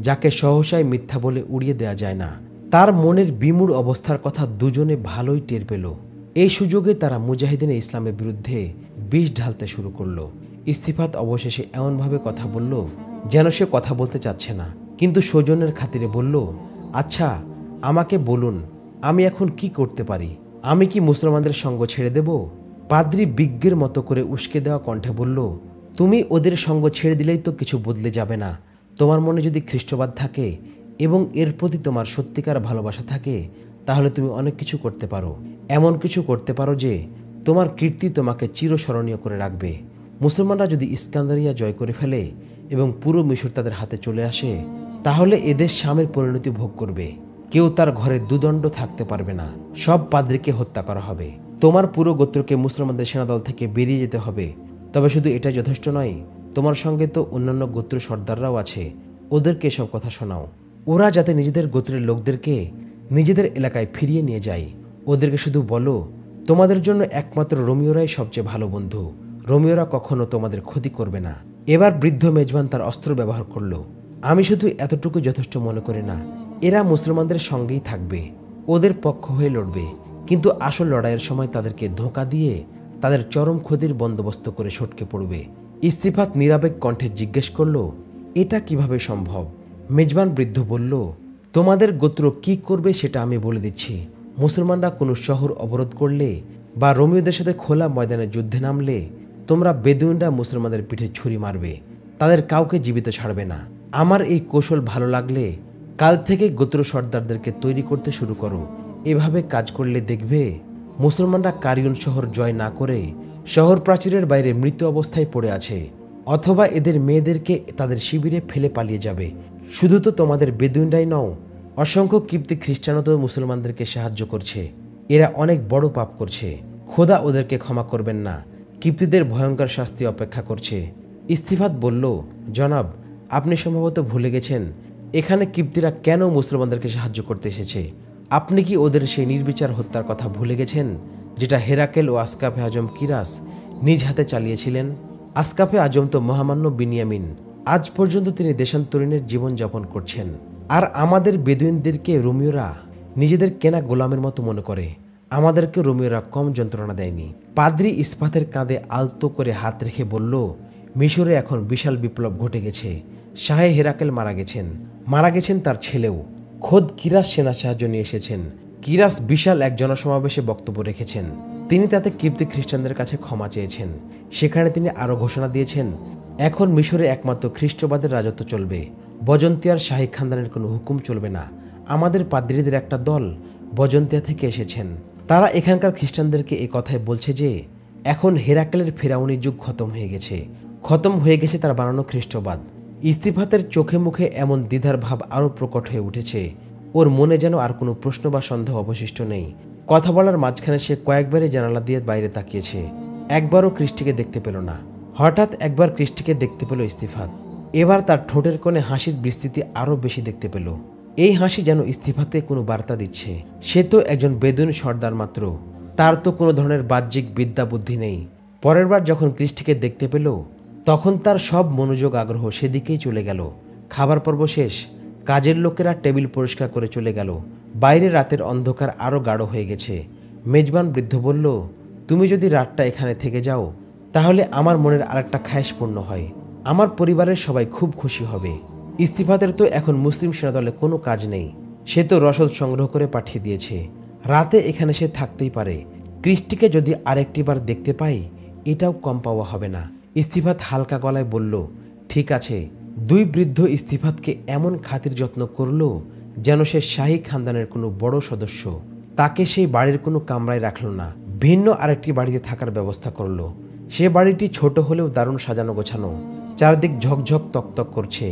যাকে সহসায় মিথ্যা বলে উড়িয়ে দেওয়া যায় না। তার মনের বিমূঢ় অবস্থার কথা দুজনে ভালোই টের পেল। এই সুযোগে তারা মুজাহিদিনে ইসলামের বিরুদ্ধে বিষ ঢালতে শুরু করলো। ইস্তিফাত অবশেষে এমনভাবে কথা বলল যেন সে কথা বলতে চাচ্ছে না, কিন্তু সৌজন্যের খাতিরে বলল, আচ্ছা আমাকে বলুন, আমি এখন কি করতে পারি? আমি কি মুসলমানদের সঙ্গ ছেড়ে দেব? পাদ্রী বিজ্ঞের মতো করে উস্কে দেওয়া কণ্ঠে বলল, তুমি ওদের সঙ্গ ছেড়ে দিলেই তো কিছু বদলে যাবে না। তোমার মনে যদি খ্রিস্টবাদ থাকে এবং এর প্রতি তোমার সত্যিকার ভালোবাসা থাকে তাহলে তুমি অনেক কিছু করতে পারো। এমন কিছু করতে পারো যে তোমার কীর্তি তোমাকে চিরস্মরণীয় করে রাখবে। মুসলমানরা যদি ইস্কান্দারিয়া জয় করে ফেলে এবং পুরো মিশর তাদের হাতে চলে আসে তাহলে এদের শামের পরিণতি ভোগ করবে। কেউ তার ঘরে দুদণ্ড থাকতে পারবে না। সব পাদ্রীকে হত্যা করা হবে। তোমার পুরো গোত্রকে মুসলমানদের সেনাদল থেকে বেরিয়ে যেতে হবে। তবে শুধু এটা যথেষ্ট নয়, তোমার সঙ্গে তো অন্যান্য গোত্র সর্দাররাও আছে, ওদেরকে সব কথা শোনাও। ওরা যাতে নিজেদের গোত্রের লোকদেরকে নিজেদের এলাকায় ফিরিয়ে নিয়ে যায়। ওদেরকে শুধু বলো তোমাদের জন্য একমাত্র রোমিওরাই সবচেয়ে ভালো বন্ধু। রোমিওরা কখনো তোমাদের ক্ষতি করবে না। এবার বৃদ্ধ মেজবান তার অস্ত্র ব্যবহার করলো। আমি শুধু এতটুকু যথেষ্ট মনে করি না, এরা মুসলমানদের সঙ্গেই থাকবে, ওদের পক্ষ হয়ে লড়বে, কিন্তু আসল লড়াইয়ের সময় তাদেরকে ধোঁকা দিয়ে তাদের চরম ক্ষতির বন্দোবস্ত করে সটকে পড়বে। ইস্তিফাত নিরাবেগ কণ্ঠে জিজ্ঞেস করল, এটা কিভাবে সম্ভব? মেজবান বৃদ্ধ বলল, তোমাদের গোত্র কি করবে সেটা আমি বলে দিচ্ছি। মুসলমানরা কোনো শহর অবরোধ করলে বা রোমিওদের সাথে খোলা ময়দানে যুদ্ধে নামলে তোমরা বেদুইনরা মুসলমানদের পিঠে ছুরি মারবে, তাদের কাউকে জীবিত ছাড়বে না। আমার এই কৌশল ভালো লাগলে কাল থেকে গোত্র সর্দারদেরকে তৈরি করতে শুরু করো। এভাবে কাজ করলে দেখবে মুসলমানরা কারিয়ন শহর জয় না করে শহর প্রাচীরের বাইরে মৃত অবস্থায় পড়ে আছে, অথবা এদের মেয়েদেরকে তাদের শিবিরে ফেলে পালিয়ে যাবে। শুধু তো তোমাদের বেদুইনরাই নও, অসংখ্য কিপ্তি খ্রিস্টানও তো মুসলমানদেরকে সাহায্য করছে। এরা অনেক বড় পাপ করছে, খোদা ওদেরকে ক্ষমা করবেন না। কিপ্তিদের ভয়ঙ্কর শাস্তি অপেক্ষা করছে। ইস্তিফাত বলল, জনাব, আপনি সম্ভবত ভুলে গেছেন এখানে কিপ্তিরা কেন মুসলমানদেরকে সাহায্য করতে এসেছে। আপনি কি ওদের সেই নির্বিচার হত্যার কথা ভুলে গেছেন, যেটা হেরাকেল ও আসকাফে আজম কিরাস নিজ হাতে চালিয়েছিলেন? আসকাফে আজম তো মহামান্য বিনিয়ামিন, আজ পর্যন্ত তিনি দেশান্তরীণের জীবনযাপন করছেন। আর আমাদের বেদুইনদেরকে রোমিওরা নিজেদের কেনা গোলামের মতো মনে করে। আমাদেরকে রোমিওরা কম যন্ত্রণা দেয়নি। পাদ্রি ইস্পাতের কাঁধে আলতো করে হাত রেখে বলল, মিশরে এখন বিশাল বিপ্লব ঘটে গেছে। শাহে হেরাকেল মারা গেছেন তার ছেলেও। খোদ কিরাস সেনা সাহায্য নিয়ে এসেছেন। কিরাস বিশাল এক জনসমাবেশে বক্তব্য রেখেছেন। তিনি তাতে কিপ্তি খ্রিস্টানদের কাছে ক্ষমা চেয়েছেন। সেখানে তিনি আরও ঘোষণা দিয়েছেন, এখন মিশরে একমাত্র খ্রিস্টবাদের রাজত্ব চলবে। বজন্তিয়ার শাহী খানদানের কোনো হুকুম চলবে না। আমাদের পাদ্রীদের একটা দল বজন্তিয়া থেকে এসেছেন। তারা এখানকার খ্রিস্টানদেরকে এ কথায় বলছে যে এখন হেরাকেলের ফেরাউনি যুগ খতম হয়ে গেছে তার বানানো খ্রিস্টবাদ। ইস্তিফাতের চোখে মুখে এমন দ্বিধার ভাব আরও প্রকট হয়ে উঠেছে। ওর মনে যেন আর কোনো প্রশ্ন বা সন্দেহ অবশিষ্ট নেই। কথা বলার মাঝখানে সে কয়েকবারই জানালা দিয়ে বাইরে তাকিয়েছে। একবারও কৃষ্টিকে দেখতে পেল না। হঠাৎ একবার কৃষ্টিকে দেখতে পেল ইস্তিফাত। এবার তার ঠোঁটের কোণে হাসির বিস্তৃতি আরও বেশি দেখতে পেল। এই হাসি যেন ইস্তিফাতকে কোনো বার্তা দিচ্ছে। সে তো একজন বেদুইন সর্দার মাত্র, তার তো কোনো ধরনের বাহ্যিক বিদ্যা বুদ্ধি নেই। পরের বার যখন কৃষ্টিকে দেখতে পেল, তখন তার সব মনোযোগ আগ্রহ সেদিকেই চলে গেল। খাবার পর্ব শেষ, কাজের লোকেরা টেবিল পরিষ্কার করে চলে গেল। বাইরে রাতের অন্ধকার আরও গাঢ় হয়ে গেছে। মেজবান বৃদ্ধ বলল, তুমি যদি রাতটা এখানে থেকে যাও, তাহলে আমার মনের আরেকটা খায়েশ পূর্ণ হয়। আমার পরিবারের সবাই খুব খুশি হবে। ইস্তিফাতের তো এখন মুসলিম সেনাদলে কোনো কাজ নেই। সে তো রসদ সংগ্রহ করে পাঠিয়ে দিয়েছে। রাতে এখানে সে থাকতেই পারে। কৃষ্টিকে যদি আরেকটি বার দেখতে পাই, এটাও কম পাওয়া হবে না। ইস্তিফাত হালকা গলায় বলল, ঠিক আছে। দুই বৃদ্ধ ইস্তিফাতকে এমন খাতির যত্ন করল যেন সে শাহী খানদানের কোনো বড় সদস্য। তাকে সেই বাড়ির কোনো কামরায় রাখল না, ভিন্ন আরেকটি বাড়িতে থাকার ব্যবস্থা করল। সে বাড়িটি ছোট হলেও দারুণ সাজানো গোছানো। চারদিক ঝকঝক তকতক করছে।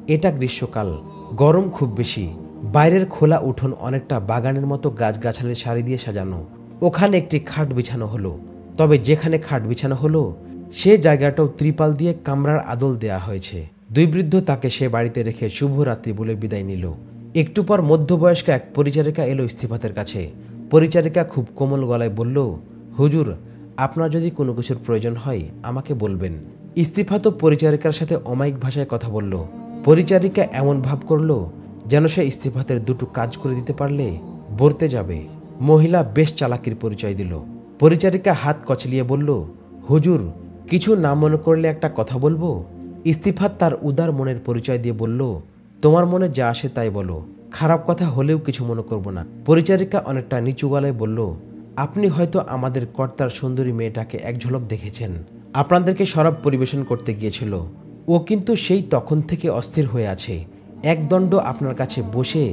এটা গ্রীষ্মকাল, গরম খুব বেশি। বাইরের খোলা উঠোন অনেকটা বাগানের মতো গাছগাছালির সারি দিয়ে সাজানো। ওখানে একটি খাট বিছানো হলো। তবে যেখানে খাট বিছানো হলো, সে জায়গাটাও ত্রিপাল দিয়ে কামরার আদল দেয়া হয়েছে। দুই বৃদ্ধ তাকে সে বাড়িতে রেখে শুভরাত্রি বলে বিদায় নিল। একটু পর মধ্যবয়স্ক এক পরিচারিকা এলো ইস্তিফাতের কাছে। পরিচারিকা খুব কোমল গলায় বলল, হুজুর, আপনার যদি কোনো কিছুর প্রয়োজন হয় আমাকে বলবেন। ইস্তিফাতও পরিচারিকার সাথে অমায়িক ভাষায় কথা বলল। পরিচারিকা এমন ভাব করল যেন সে ইস্তিফাতের দুটো কাজ করে দিতে পারলে বর্তে যাবে। মহিলা বেশ চালাকির পরিচয় দিল। পরিচারিকা হাত কচলিয়ে বলল, হুজুর, কিছু না মনে করলে একটা কথা বলবো। ইস্তিফাত তার উদার মনের পরিচয় দিয়ে বলল, তোমার মনে যা আসে তাই বলো, খারাপ কথা হলেও কিছু মনে করব না। পরিচারিকা অনেকটা নিচু গলায় বলল, আপনি হয়তো আমাদের কর্তার সুন্দরী মেয়েটাকে এক ঝলক দেখেছেন। আপনাদেরকে শরাব পরিবেশন করতে গিয়েছিল। ও কিন্তু সেই তখন থেকে অস্থির হয়ে আছে। একদণ্ড আপনার কাছে বসে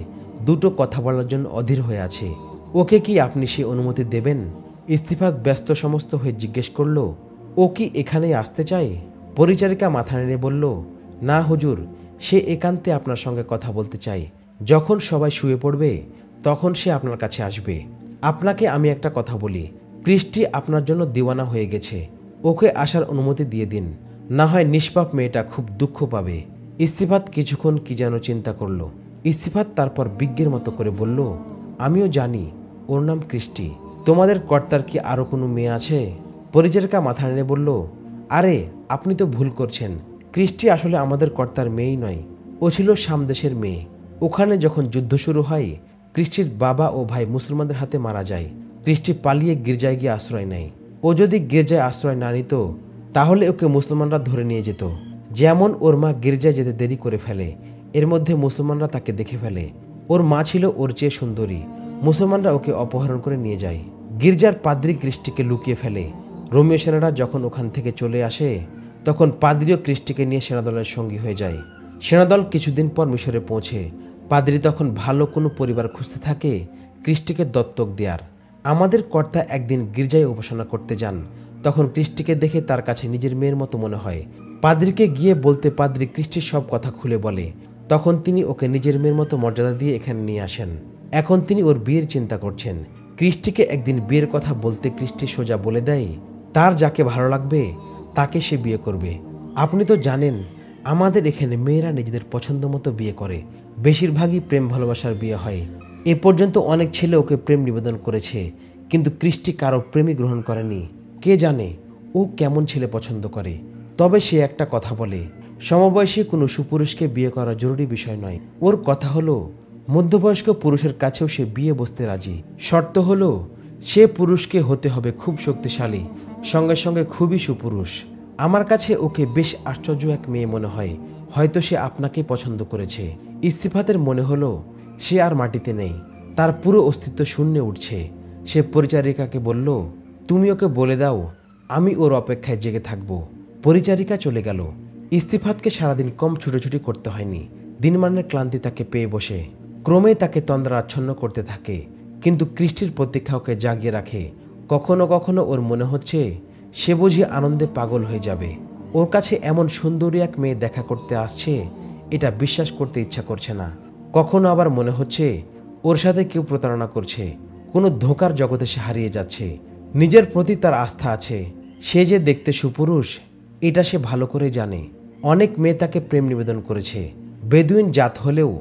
দুটো কথা বলার জন্য অধীর হয়ে আছে। ওকে কি আপনি সে অনুমতি দেবেন? ইস্তিফাত ব্যস্ত সমস্ত হয়ে জিজ্ঞেস করল, ও কি এখানেই আসতে চায়? পরিচারিকা মাথা নেড়ে বলল, না হুজুর, সে একান্তে আপনার সঙ্গে কথা বলতে চায়। যখন সবাই শুয়ে পড়বে তখন সে আপনার কাছে আসবে। আপনাকে আমি একটা কথা বলি, কৃষ্টি আপনার জন্য দিওয়ানা হয়ে গেছে। ওকে আসার অনুমতি দিয়ে দিন, না হয় নিষ্পাপ মেয়েটা খুব দুঃখ পাবে। ইস্তিফাত কিছুক্ষণ কি যেন চিন্তা করল। ইস্তিফাত তারপর বিজ্ঞের মতো করে বলল, আমিও জানি ওর নাম কৃষ্টি। তোমাদের কর্তার কি আরও কোনো মেয়ে আছে? পরিচারিকা মাথা নেড়ে বলল, আরে আপনি তো ভুল করছেন। কৃষ্টি আসলে আমাদের কর্তার মেয়েই নয়, ও ছিল সামদেশের মেয়ে। ওখানে যখন যুদ্ধ শুরু হয়, কৃষ্টির বাবা ও ভাই মুসলমানদের হাতে মারা যায়। কৃষ্টি পালিয়ে গির্জায় গিয়ে আশ্রয় নেয়। ও যদি গির্জায় আশ্রয় না নিত, তাহলে ওকে মুসলমানরা ধরে নিয়ে যেত। যেমন ওর মা গির্জায় যেতে দেরি করে ফেলে, এর মধ্যে মুসলমানরা তাকে দেখে ফেলে। ওর মা ছিল ওর চেয়ে সুন্দরী। মুসলমানরা ওকে অপহরণ করে নিয়ে যায়। গির্জার পাদ্রী কৃষ্টিকে লুকিয়ে ফেলে। রোমীয় সেনারা যখন ওখান থেকে চলে আসে, তখন পাদ্রীও কৃষ্টিকে নিয়ে সেনাদলের সঙ্গী হয়ে যায়। সেনাদল কিছুদিন পর মিশরে পৌঁছে। পাদ্রী তখন ভালো কোনো পরিবার খুঁজতে থাকে কৃষ্টিকে দত্তক দেয়ার। আমাদের কর্তা একদিন গির্জায় উপাসনা করতে যান। তখন কৃষ্টিকে দেখে তার কাছে নিজের মেয়ের মতো মনে হয়। পাদ্রীকে গিয়ে বলতে পাদ্রী কৃষ্টির সব কথা খুলে বলে। তখন তিনি ওকে নিজের মেয়ের মতো মর্যাদা দিয়ে এখানে নিয়ে আসেন। এখন তিনি ওর বিয়ের চিন্তা করছেন। কৃষ্টিকে একদিন বিয়ের কথা বলতে কৃষ্টি সোজা বলে দেয়, তার যাকে ভালো লাগবে তাকে সে বিয়ে করবে। আপনি তো জানেন আমাদের এখানে মেয়েরা নিজেদের পছন্দ মতো বিয়ে করে। বেশিরভাগই প্রেম ভালোবাসার বিয়ে হয়। এ পর্যন্ত অনেক ছেলে ওকে প্রেম নিবেদন করেছে, কিন্তু ক্রিস্টি কারো প্রেমই গ্রহণ করেনি। কে জানে ও কেমন ছেলে পছন্দ করে। তবে সে একটা কথা বলে, সমবয়সী কোনো সুপুরুষকে বিয়ে করা জরুরি বিষয় নয়। ওর কথা হলো মধ্যবয়স্ক পুরুষের কাছেও সে বিয়ে বসতে রাজি। শর্ত হলো সে পুরুষকে হতে হবে খুব শক্তিশালী, সঙ্গে সঙ্গে খুবই সুপুরুষ। আমার কাছে ওকে বেশ আশ্চর্য এক মেয়ে মনে হয়। হয়তো সে আপনাকেই পছন্দ করেছে। ইস্তিফাতের মনে হলো সে আর মাটিতে নেই, তার পুরো অস্তিত্ব শূন্যে উঠছে। সে পরিচারিকাকে বলল, তুমি ওকে বলে দাও আমি ওর অপেক্ষায় জেগে থাকব। পরিচারিকা চলে গেল। ইস্তিফাতকে সারাদিন কম ছুটোছুটি করতে হয়নি। দিনমানের ক্লান্তি তাকে পেয়ে বসে ক্রমেই তাকে তন্দ্রাচ্ছন্ন করতে থাকে। কিন্তু ক্রিস্টির প্রতীক্ষা ওকে জাগিয়ে রাখে। কখনো কখনো ওর মনে হচ্ছে সে বুঝি আনন্দে পাগল হয়ে যাবে। ওর কাছে এমন সুন্দরী এক মেয়ে দেখা করতে আসছে, এটা বিশ্বাস করতে ইচ্ছা করছে না। কখনো আবার মনে হচ্ছে ওর সাথে কেউ প্রতারণা করছে, কোনো ধোঁকার জগতে সে হারিয়ে যাচ্ছে। নিজের প্রতি তার আস্থা আছে, সে যে দেখতে সুপুরুষ এটা সে ভালো করে জানে। অনেক মেয়ে তাকে প্রেম নিবেদন করেছে। বেদুইন জাত হলেও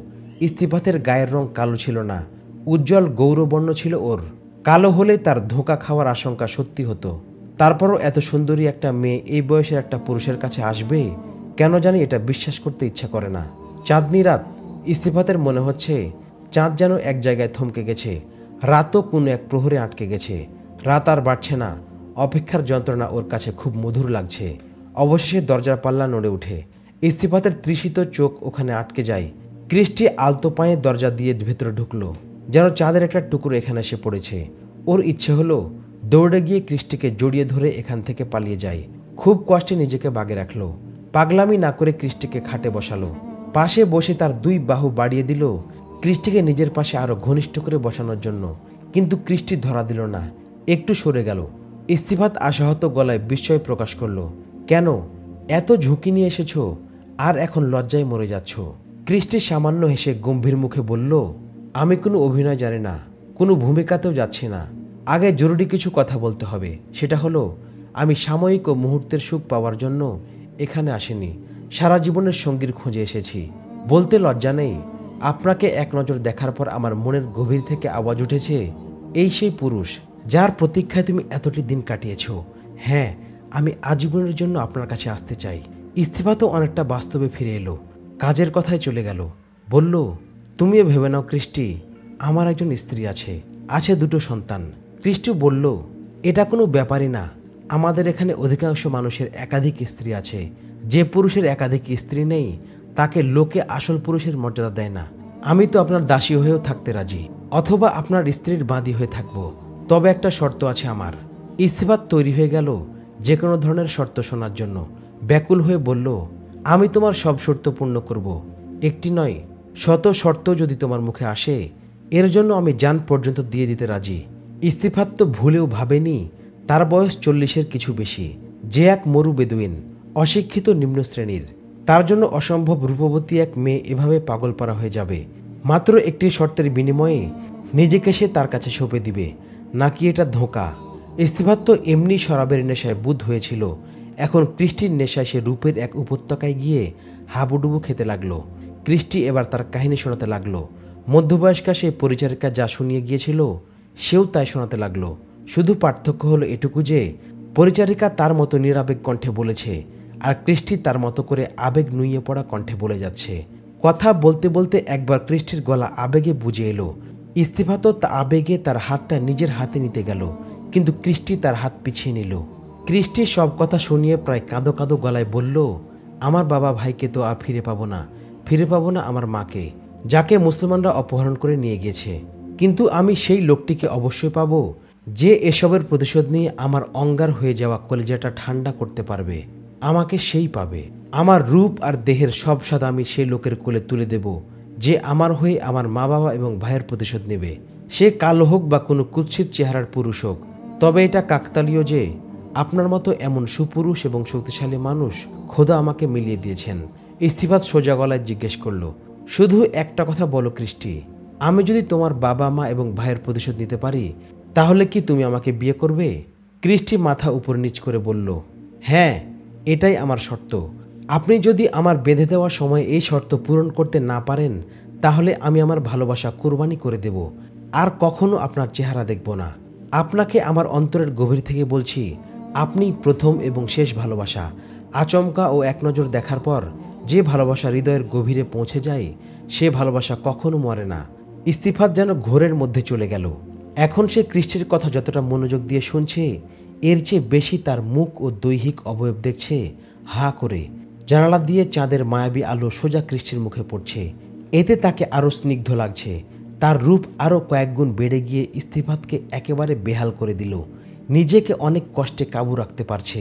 ইস্তিফাতের গায়ের রং কালো ছিল না, উজ্জ্বল গৌরবর্ণ ছিল ওর। কালো হলে তার ধোঁকা খাওয়ার আশঙ্কা সত্যি হতো। তারপরও এত সুন্দরী একটা মেয়ে এই বয়সের একটা পুরুষের কাছে আসবে, কেন জানি এটা বিশ্বাস করতে ইচ্ছা করে না। চাঁদনি রাত। ইস্তিফাতের মনে হচ্ছে চাঁদ যেন এক জায়গায় থমকে গেছে, রাতও কোনো এক প্রহরে আটকে গেছে। রাত আর বাড়ছে না, অপেক্ষার যন্ত্রণা ওর কাছে খুব মধুর লাগছে। অবশেষে দরজার পাল্লা নড়ে ওঠে। ইস্তিফাতের তৃষিত চোখ ওখানে আটকে যায়। ক্রিস্টি আলতো পায়ে দরজা দিয়ে ভেতরে ঢুকলো, যেন চাঁদের একটা টুকরো এখানে এসে পড়েছে। ওর ইচ্ছে হলো দৌড়ে গিয়ে ক্রিস্টিকে জড়িয়ে ধরে এখান থেকে পালিয়ে যায়। খুব কষ্টে নিজেকে বাগে রাখলো। পাগলামি না করে ক্রিস্টিকে খাটে বসালো। পাশে বসে তার দুই বাহু বাড়িয়ে দিল ক্রিস্টিকে নিজের পাশে আরো ঘনিষ্ঠ করে বসানোর জন্য। কিন্তু ক্রিস্টি ধরা দিল না, একটু সরে গেল। ইস্তিফাত আশাহত গলায় বিস্ময় প্রকাশ করলো, কেন এত ঝুঁকি নিয়ে এসেছো, আর এখন লজ্জায় মরে যাচ্ছ? ক্রিস্টি সামান্য হেসে গম্ভীর মুখে বলল, আমি কোনো অভিনয় জানি না, কোনো ভূমিকাতেও যাচ্ছি না। আগে জরুরি কিছু কথা বলতে হবে। সেটা হলো আমি সাময়িক ও মুহূর্তের সুখ পাওয়ার জন্য এখানে আসিনি, সারা জীবনের সঙ্গীর খোঁজে এসেছি। বলতে লজ্জা নেই, আপনাকে এক নজর দেখার পর আমার মনের গভীর থেকে আওয়াজ উঠেছে, এই সেই পুরুষ যার প্রতীক্ষায় তুমি এতটি দিন কাটিয়েছ। হ্যাঁ, আমি আজীবনের জন্য আপনার কাছে আসতে চাই। ইস্তিফা তো অনেকটা বাস্তবে ফিরে এলো, কাজের কথায় চলে গেল। বলল, তুমিও ভেবে নাও ক্রিস্টি, আমার একজন স্ত্রী আছে, আছে দুটো সন্তান। ক্রিস্টি বলল, এটা কোনো ব্যাপারই না, আমাদের এখানে অধিকাংশ মানুষের একাধিক স্ত্রী আছে। যে পুরুষের একাধিক স্ত্রী নেই তাকে লোকে আসল পুরুষের মর্যাদা দেয় না। আমি তো আপনার দাসী হয়েও থাকতে রাজি, অথবা আপনার স্ত্রীর বাদী হয়ে থাকব। তবে একটা শর্ত আছে আমার। ইস্তিফাত তৈরি হয়ে গেল যে কোনো ধরনের শর্ত শোনার জন্য। ব্যাকুল হয়ে বলল, আমি তোমার সব শর্ত পূর্ণ করব, একটি নয় শত শর্ত যদি তোমার মুখে আসে, এর জন্য আমি জান পর্যন্ত দিয়ে দিতে রাজি। ইস্তিফাত তো ভুলেও ভাবেনি তার বয়স 40-এর কিছু বেশি। যে এক মরু বেদুইন, অশিক্ষিত নিম্ন শ্রেণীর, তার জন্য অসম্ভব রূপবতী এক মেয়ে এভাবে পাগল পারা হয়ে যাবে মাত্র একটি শর্তের বিনিময়ে নিজেকে সে তার কাছে সঁপে দিবে। নাকি এটা ধোঁকা? ইস্তিফাত তো এমনি শরাবের নেশায় বুধ হয়েছিল, এখন ক্রিস্টির নেশায় সে রূপের এক উপত্যকায় গিয়ে হাবুডুবু খেতে লাগলো। ক্রিস্টি এবার তার কাহিনী শোনাতে লাগলো। মধ্যবয়স্কা সেই পরিচারিকা যা শুনিয়ে গিয়েছিল সেও তাই শোনাতে লাগলো। শুধু পার্থক্য হলো এটুকু যে পরিচারিকা তার মতো নিরাবেগ কণ্ঠে বলেছে, আর ক্রিস্টি তার মতো করে আবেগ নুইয়ে পড়া কণ্ঠে বলে যাচ্ছে। কথা বলতে বলতে একবার ক্রিস্টির গলা আবেগে বুঝে এলো। ইস্তিফা তো আবেগে তার হাতটা নিজের হাতে নিতে গেল, কিন্তু ক্রিস্টি তার হাত পিছিয়ে নিল। ক্রিস্টি সব কথা শুনিয়ে প্রায় কাঁদো কাঁদো গলায় বলল, আমার বাবা ভাইকে তো আর ফিরে পাবো না আমার মাকে, যাকে মুসলমানরা অপহরণ করে নিয়ে গিয়েছে। কিন্তু আমি সেই লোকটিকে অবশ্যই পাবো যে এসবের প্রতিশোধ নিয়ে আমার অঙ্গার হয়ে যাওয়া কলিজাটা ঠান্ডা করতে পারবে। আমাকে সেই পাবে। আমার রূপ আর দেহের সব স্বাদ আমি সেই লোকের কোলে তুলে দেব যে আমার হয়ে আমার মা বাবা এবং ভাইয়ের প্রতিশোধ নেবে। সে কালো হোক বা কোনো কুৎসিত চেহারার পুরুষ হোক। তবে এটা কাকতালীয় যে আপনার মতো এমন সুপুরুষ এবং শক্তিশালী মানুষ খোদা আমাকে মিলিয়ে দিয়েছেন। ইস্তিফাত সোজা গলায় জিজ্ঞেস করল, শুধু একটা কথা বলো ক্রিস্টি, আমি যদি তোমার বাবা মা এবং ভাইয়ের প্রতিশোধ নিতে পারি তাহলে কি তুমি আমাকে বিয়ে করবে? ক্রিস্টি মাথা উপর নিচ করে বলল, হ্যাঁ, এটাই আমার শর্ত। আপনি যদি আমার বেঁধে দেওয়ার সময় এই শর্ত পূরণ করতে না পারেন তাহলে আমি আমার ভালোবাসা কোরবানি করে দেব, আর কখনো আপনার চেহারা দেখব না। আপনাকে আমার অন্তরের গভীর থেকে বলছি, আপনি প্রথম এবং শেষ ভালোবাসা। আচমকা ও এক নজর দেখার পর যে ভালোবাসা হৃদয়ের গভীরে পৌঁছে যায়, সে ভালোবাসা কখনো মরে না। ইস্তিফাত যেন ঘোরের মধ্যে চলে গেল। এখন সে খ্রিস্টের কথা যতটা মনোযোগ দিয়ে শুনছে, এর চেয়ে বেশি তার মুখ ও দৈহিক অবয়ব দেখছে হা করে। জানালা দিয়ে চাঁদের মায়াবী আলো সোজা খ্রিস্টের মুখে পড়ছে। এতে তাকে আরও স্নিগ্ধ লাগছে। তার রূপ আরও কয়েকগুণ বেড়ে গিয়ে ইস্তিফাতকে একেবারে বেহাল করে দিল। নিজেকে অনেক কষ্টে কাবু রাখতে পারছে।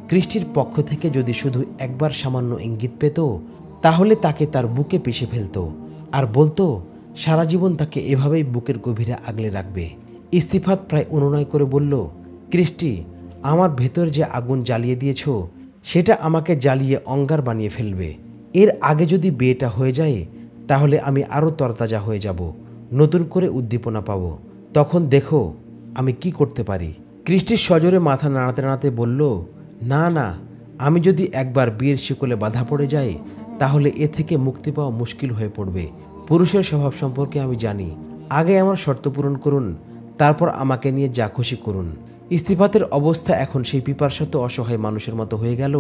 খ্রিস্টের পক্ষ থেকে যদি শুধু একবার সামান্য ইঙ্গিত পেত, তাহলে তাকে তার বুকে পিষে ফেলত আর বলতো সারা জীবন তাকে এভাবেই বুকের গভীরে আগলে রাখবে। ইস্তিফাত প্রায় অনুনয় করে বলল, খ্রিস্টি, আমার ভেতর যে আগুন জ্বালিয়ে দিয়েছ, সেটা আমাকে জ্বালিয়ে অঙ্গার বানিয়ে ফেলবে। এর আগে যদি বিয়েটা হয়ে যায়, তাহলে আমি আরও তরতাজা হয়ে যাব, নতুন করে উদ্দীপনা পাব। তখন দেখো আমি কি করতে পারি। খ্রিস্টির সজোরে মাথা নাড়াতে নাড়াতে বলল, না না, আমি যদি একবার বিয়ের শিকলে বাধা পড়ে যাই, তাহলে এ থেকে মুক্তি পাওয়া মুশকিল হয়ে পড়বে। পুরুষের স্বভাব সম্পর্কে আমি জানি। আগে আমার শর্ত পূরণ করুন, তারপর আমাকে নিয়ে যা খুশি করুন। ইস্তিফাতের অবস্থা এখন সেই পিপাসাত অসহায় মানুষের মতো হয়ে গেল,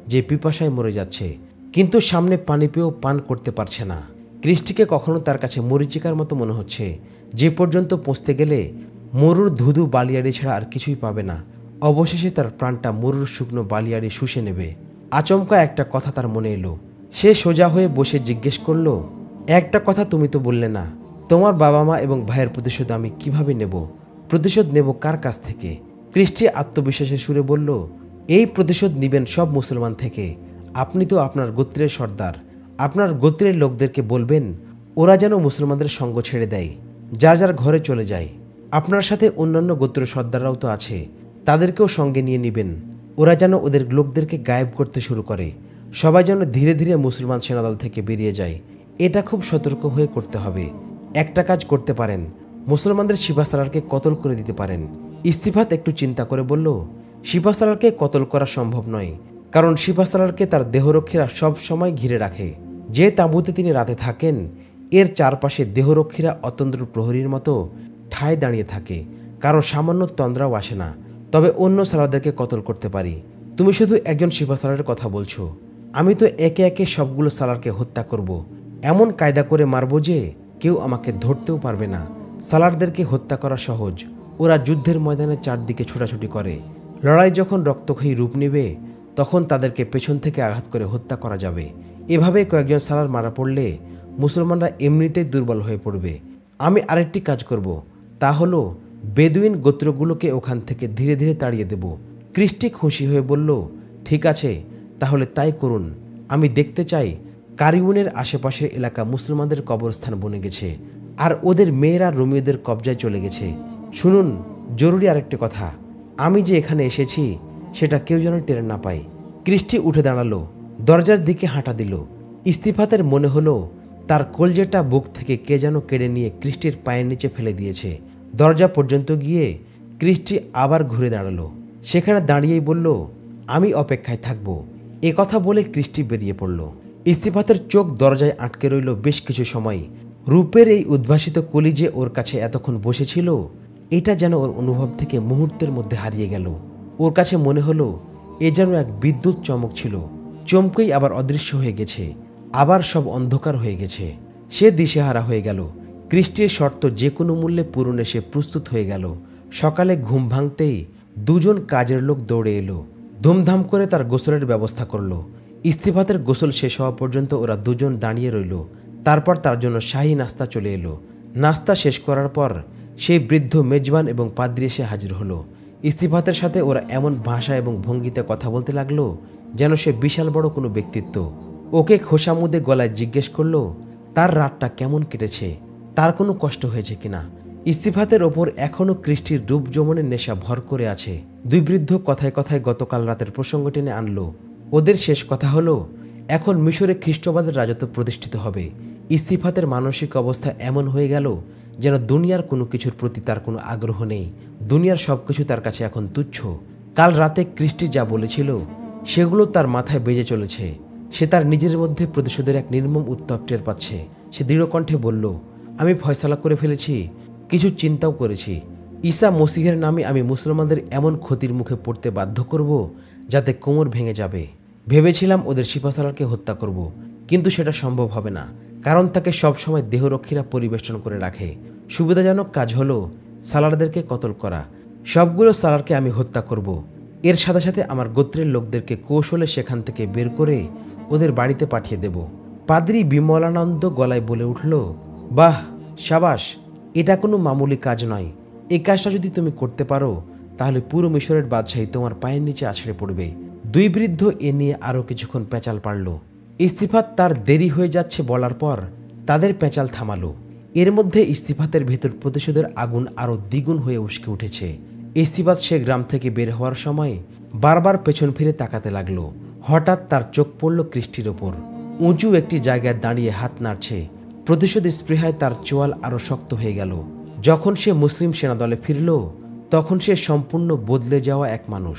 যে পিপাসায় মরে যাচ্ছে, কিন্তু সামনে পানি পেয়েও পান করতে পারছে না। খ্রিস্টিকে কখনো তার কাছে মরীচিকার মতো মনে হচ্ছে, যে পর্যন্ত পৌঁছতে গেলে মরুর ধুধু বালিয়াড়ি ছাড়া আর কিছুই পাবে না। অবশেষে তার প্রাণটা মরুর শুকনো বালিয়াড়ি শুষে নেবে। আচমকা একটা কথা তার মনে এলো। সে সোজা হয়ে বসে জিজ্ঞেস করল, একটা কথা তুমি তো বললে না, তোমার বাবা মা এবং ভাইয়ের প্রতিশোধ আমি কিভাবে নেব? প্রতিশোধ নেব কার কাছ থেকে? খ্রিস্টি আত্মবিশ্বাসের সুরে বলল, এই প্রতিশোধ নিবেন সব মুসলমান থেকে। আপনি তো আপনার গোত্রের সর্দার। আপনার গোত্রের লোকদেরকে বলবেন, ওরা যেন মুসলমানদের সঙ্গ ছেড়ে দেয়, যার যার ঘরে চলে যায়। আপনার সাথে অন্যান্য গোত্রের সর্দাররাও তো আছে, তাদেরকেও সঙ্গে নিয়ে নেবেন। ওরা যেন ওদের লোকদেরকে গায়েব করতে শুরু করে। সবাই যেন ধীরে ধীরে মুসলমান সেনাদল থেকে বেরিয়ে যায়। এটা খুব সতর্ক হয়ে করতে হবে। একটা কাজ করতে পারেন, মুসলমানদের সিপাহসালারকে কতল করে দিতে পারেন। ইস্তিফাত একটু চিন্তা করে বলল, সিপাহসালারকে কতল করা সম্ভব নয়, কারণ সিপাহসালারকে তার দেহরক্ষীরা সব সময় ঘিরে রাখে। যে তাঁবুতে তিনি রাতে থাকেন, এর চারপাশে দেহরক্ষীরা অতন্দ্র প্রহরীর মতো ঠায় দাঁড়িয়ে থাকে। কারো সামান্য তন্দ্রাও আসে না। তবে অন্য সালারদেরকে কতল করতে পারি। তুমি শুধু একজন সিপাহসালারের কথা বলছো, আমি তো একে একে সবগুলো সালারকে হত্যা করব। এমন কায়দা করে মারব যে কেউ আমাকে ধরতেও পারবে না। সালারদেরকে হত্যা করা সহজ। ওরা যুদ্ধের ময়দানে চারদিকে ছোটাছুটি করে। লড়াই যখন রক্তক্ষয়ী রূপ নেবে, তখন তাদেরকে পেছন থেকে আঘাত করে হত্যা করা যাবে। এভাবে কয়েকজন সালার মারা পড়লে মুসলমানরা এমনিতেই দুর্বল হয়ে পড়বে। আমি আরেকটি কাজ করব, তা হলো বেদুইন গোত্রগুলোকে ওখান থেকে ধীরে ধীরে তাড়িয়ে দেব। খ্রিস্টি খুশি হয়ে বলল, ঠিক আছে, তাহলে তাই করুন। আমি দেখতে চাই কারিউনের আশেপাশের এলাকা মুসলমানদের কবরস্থান বনে গেছে, আর ওদের মেয়েরা রোমিওদের কবজায় চলে গেছে। শুনুন, জরুরি আরেকটি কথা, আমি যে এখানে এসেছি সেটা কেউ যেন টের না পায়। খ্রিস্টি উঠে দাঁড়ালো, দরজার দিকে হাঁটা দিল। ইস্তিফাতের মনে হলো তার কলজেটা বুক থেকে কে যেন কেড়ে নিয়ে খ্রিস্টির পায়ের নিচে ফেলে দিয়েছে। দরজা পর্যন্ত গিয়ে খ্রিস্টি আবার ঘুরে দাঁড়ালো। সেখানে দাঁড়িয়েই বলল, আমি অপেক্ষায় থাকব। এ কথা বলে খ্রিস্টি বেরিয়ে পড়ল। ইস্তিফাতের চোখ দরজায় আটকে রইল বেশ কিছু সময়। রূপের এই উদ্ভাসিত কলি যে ওর কাছে এতক্ষণ বসেছিল, এটা যেন ওর অনুভব থেকে মুহূর্তের মধ্যে হারিয়ে গেল। ওর কাছে মনে হলো এ যেন এক বিদ্যুৎ চমক ছিল, চমকেই আবার অদৃশ্য হয়ে গেছে, আবার সব অন্ধকার হয়ে গেছে। সে দিশেহারা হয়ে গেল। খ্রিস্টির শর্ত যে কোনো মূল্যে পূরণে সে প্রস্তুত হয়ে গেল। সকালে ঘুম ভাঙতেই দুজন কাজের লোক দৌড়ে এলো। ধুমধাম করে তার গোসলের ব্যবস্থা করলো। ইস্তিফাতের গোসল শেষ হওয়া পর্যন্ত ওরা দুজন দাঁড়িয়ে রইল। তারপর তার জন্য শাহী নাস্তা চলে এলো। নাস্তা শেষ করার পর সেই বৃদ্ধ মেজবান এবং পাদ্রী এসে হাজির হলো। ইস্তিফাতের সাথে ওরা এমন ভাষা এবং ভঙ্গিতে কথা বলতে লাগলো যেন সে বিশাল বড় কোনো ব্যক্তিত্ব। ওকে খোসামুদে গলায় জিজ্ঞেস করলো তার রাতটা কেমন কেটেছে, তার কোনো কষ্ট হয়েছে কিনা। ইস্তিফাতের ওপর এখনও খ্রিস্টির রূপ যৌবনের নেশা ভর করে আছে। দুই বৃদ্ধ কথায় কথায় গতকাল রাতের প্রসঙ্গ টেনে আনলো। ওদের শেষ কথা হলো, এখন মিশরে খ্রিস্টবাদের রাজত্ব প্রতিষ্ঠিত হবে। ইস্তিফাতের মানসিক অবস্থা এমন হয়ে গেল যেন দুনিয়ার কোনো কিছুর প্রতি তার কোনো আগ্রহ নেই। দুনিয়ার সব কিছু তার কাছে এখন তুচ্ছ। কাল রাতে খ্রিস্টি যা বলেছিল সেগুলো তার মাথায় বেজে চলেছে। সে তার নিজের মধ্যে প্রতিশোধের এক নির্মম উত্তাপ টের পাচ্ছে। সে দৃঢ় কণ্ঠে বলল, আমি ফয়সালা করে ফেলেছি, কিছু চিন্তাও করেছি। ঈসা মসিহের নামে আমি মুসলমানদের এমন ক্ষতির মুখে পড়তে বাধ্য করব যাতে কোমর ভেঙে যাবে। ভেবেছিলাম ওদের সিপাহসালারকে হত্যা করব, কিন্তু সেটা সম্ভব হবে না, কারণ তাকে সবসময় দেহরক্ষীরা পরিবেষ্টন করে রাখে। সুবিধাজনক কাজ হলো সালারদেরকে কতল করা। সবগুলো সালারকে আমি হত্যা করব। এর সাথে সাথে আমার গোত্রের লোকদেরকে কৌশলে সেখান থেকে বের করে ওদের বাড়িতে পাঠিয়ে দেব। পাদ্রী বিমলানন্দ গলায় বলে উঠল, বাহ, সাবাস, এটা কোনো মামুলি কাজ নয়। এই কাজটা যদি তুমি করতে পারো তাহলে পুরো মিশরের বাদশাহী তোমার পায়ের নিচে আছড়ে পড়বে। দুই বৃদ্ধ এ নিয়ে আরও কিছুক্ষণ পেঁচাল পারল। ইস্তিফাত তার দেরি হয়ে যাচ্ছে বলার পর তাদের পেঁচাল থামালো। এর মধ্যে ইস্তিফাতের ভেতর প্রতিশোধের আগুন আরও দ্বিগুণ হয়ে উস্কে উঠেছে। ইস্তিফাত সে গ্রাম থেকে বের হওয়ার সময় বারবার পেছন ফিরে তাকাতে লাগলো। হঠাৎ তার চোখ পড়ল কৃষ্টির ওপর। উঁচু একটি জায়গায় দাঁড়িয়ে হাত নাড়ছে। প্রতিশোধ স্পৃহায় তার চোয়াল আরও শক্ত হয়ে গেল। যখন সে মুসলিম সেনাদলে ফিরল তখন সে সম্পূর্ণ বদলে যাওয়া এক মানুষ।